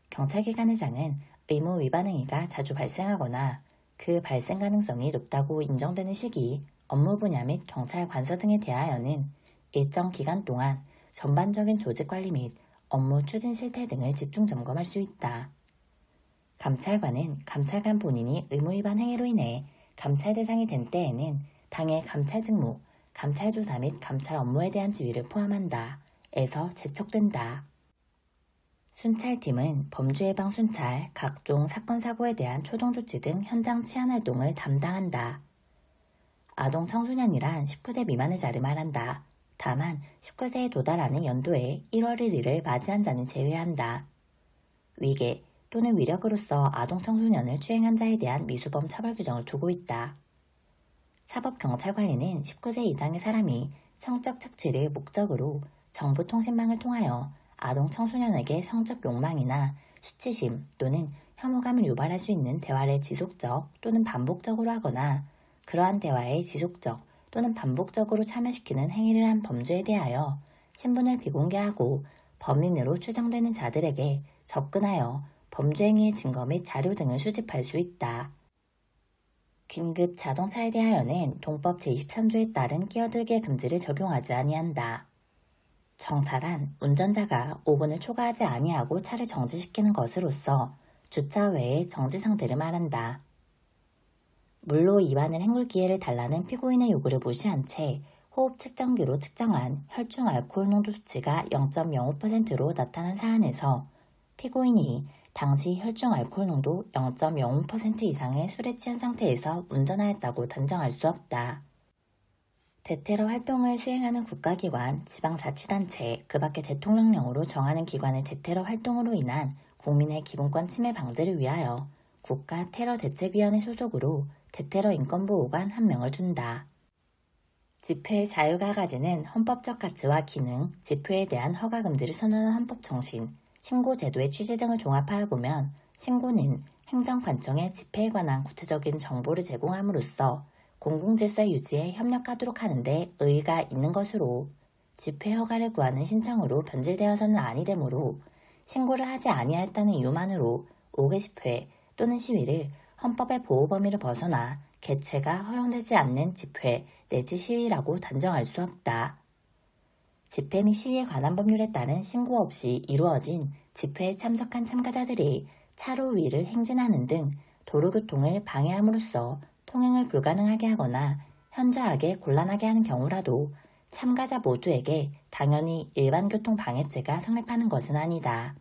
경찰기관의장은 의무 위반 행위가 자주 발생하거나 그 발생 가능성이 높다고 인정되는 시기, 업무 분야 및 경찰 관서 등에 대하여는 일정 기간 동안 전반적인 조직관리 및 업무 추진 실태 등을 집중 점검할 수 있다. 감찰관은 감찰관 본인이 의무 위반 행위로 인해 감찰 대상이 된 때에는 당해 감찰 직무, 감찰 조사 및 감찰 업무에 대한 지위를 포함한다. 에서 제척된다. 순찰팀은 범죄예방 순찰, 각종 사건 사고에 대한 초동조치 등 현장 치안 활동을 담당한다. 아동 청소년이란 19세 미만의 자를 말한다. 다만 19세에 도달하는 연도에 1월 1일을 맞이한 자는 제외한다. 위계 또는 위력으로서 아동 청소년을 추행한 자에 대한 미수범 처벌 규정을 두고 있다. 사법경찰관리는 19세 이상의 사람이 성적 착취를 목적으로 정보통신망을 통하여 아동 청소년에게 성적 욕망이나 수치심 또는 혐오감을 유발할 수 있는 대화를 지속적 또는 반복적으로 하거나 그러한 대화에 지속적 또는 반복적으로 참여시키는 행위를 한 범죄에 대하여 신분을 비공개하고 범인으로 추정되는 자들에게 접근하여 범죄 행위의 증거 및 자료 등을 수집할 수 있다. 긴급 자동차에 대하여는 동법 제23조에 따른 끼어들기 금지를 적용하지 아니한다. 정차란 운전자가 5분을 초과하지 아니하고 차를 정지시키는 것으로서 주차 외의 정지 상태를 말한다. 물로 입안을 헹굴 기회를 달라는 피고인의 요구를 무시한 채 호흡 측정기로 측정한 혈중 알코올 농도 수치가 0.05%로 나타난 사안에서 피고인이 당시 혈중 알코올 농도 0.05% 이상의 술에 취한 상태에서 운전하였다고 단정할 수 없다. 대테러 활동을 수행하는 국가기관, 지방자치단체, 그 밖의 대통령령으로 정하는 기관의 대테러 활동으로 인한 국민의 기본권 침해 방지를 위하여 국가테러대책위원회 소속으로 대테러 인권보호관 1명을 둔다. 집회의 자유가 가지는 헌법적 가치와 기능, 집회에 대한 허가 금지를 선언한 헌법 정신, 신고제도의 취지 등을 종합하여 보면 신고는 행정관청에 집회에 관한 구체적인 정보를 제공함으로써 공공질서 유지에 협력하도록 하는데 의의가 있는 것으로 집회 허가를 구하는 신청으로 변질되어서는 아니 되므로 신고를 하지 아니하였다는 이유만으로 5개 집회 또는 시위를 헌법의 보호 범위를 벗어나 개최가 허용되지 않는 집회 내지 시위라고 단정할 수 없다. 집회 및 시위에 관한 법률에 따른 신고 없이 이루어진 집회에 참석한 참가자들이 차로 위를 행진하는 등 도로교통을 방해함으로써 통행을 불가능하게 하거나 현저하게 곤란하게 하는 경우라도 참가자 모두에게 당연히 일반교통 방해죄가 성립하는 것은 아니다.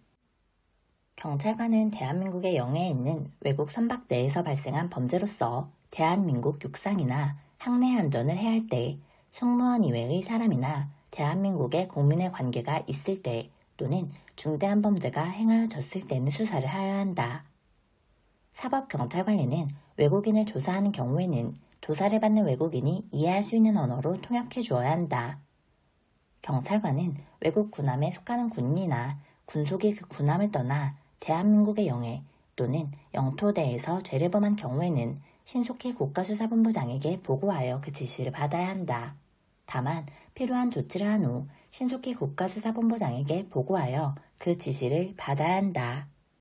경찰관은 대한민국의 영해에 있는 외국 선박 내에서 발생한 범죄로서 대한민국 육상이나 항내 안전을 해할 때 승무원 이외의 사람이나 대한민국의 국민의 관계가 있을 때 또는 중대한 범죄가 행하여졌을 때는 수사를 하여야 한다. 사법경찰관리는 외국인을 조사하는 경우에는 조사를 받는 외국인이 이해할 수 있는 언어로 통역해 주어야 한다. 경찰관은 외국 군함에 속하는 군인이나 군속이 그 군함을 떠나 대한민국의 영해 또는 영토대에서 죄를 범한 경우에는 신속히 국가수사본부장에게 보고하여 그 지시를 받아야 한다. 다만 필요한 조치를 한 후 신속히 국가수사본부장에게 보고하여 그 지시를 받아야 한다.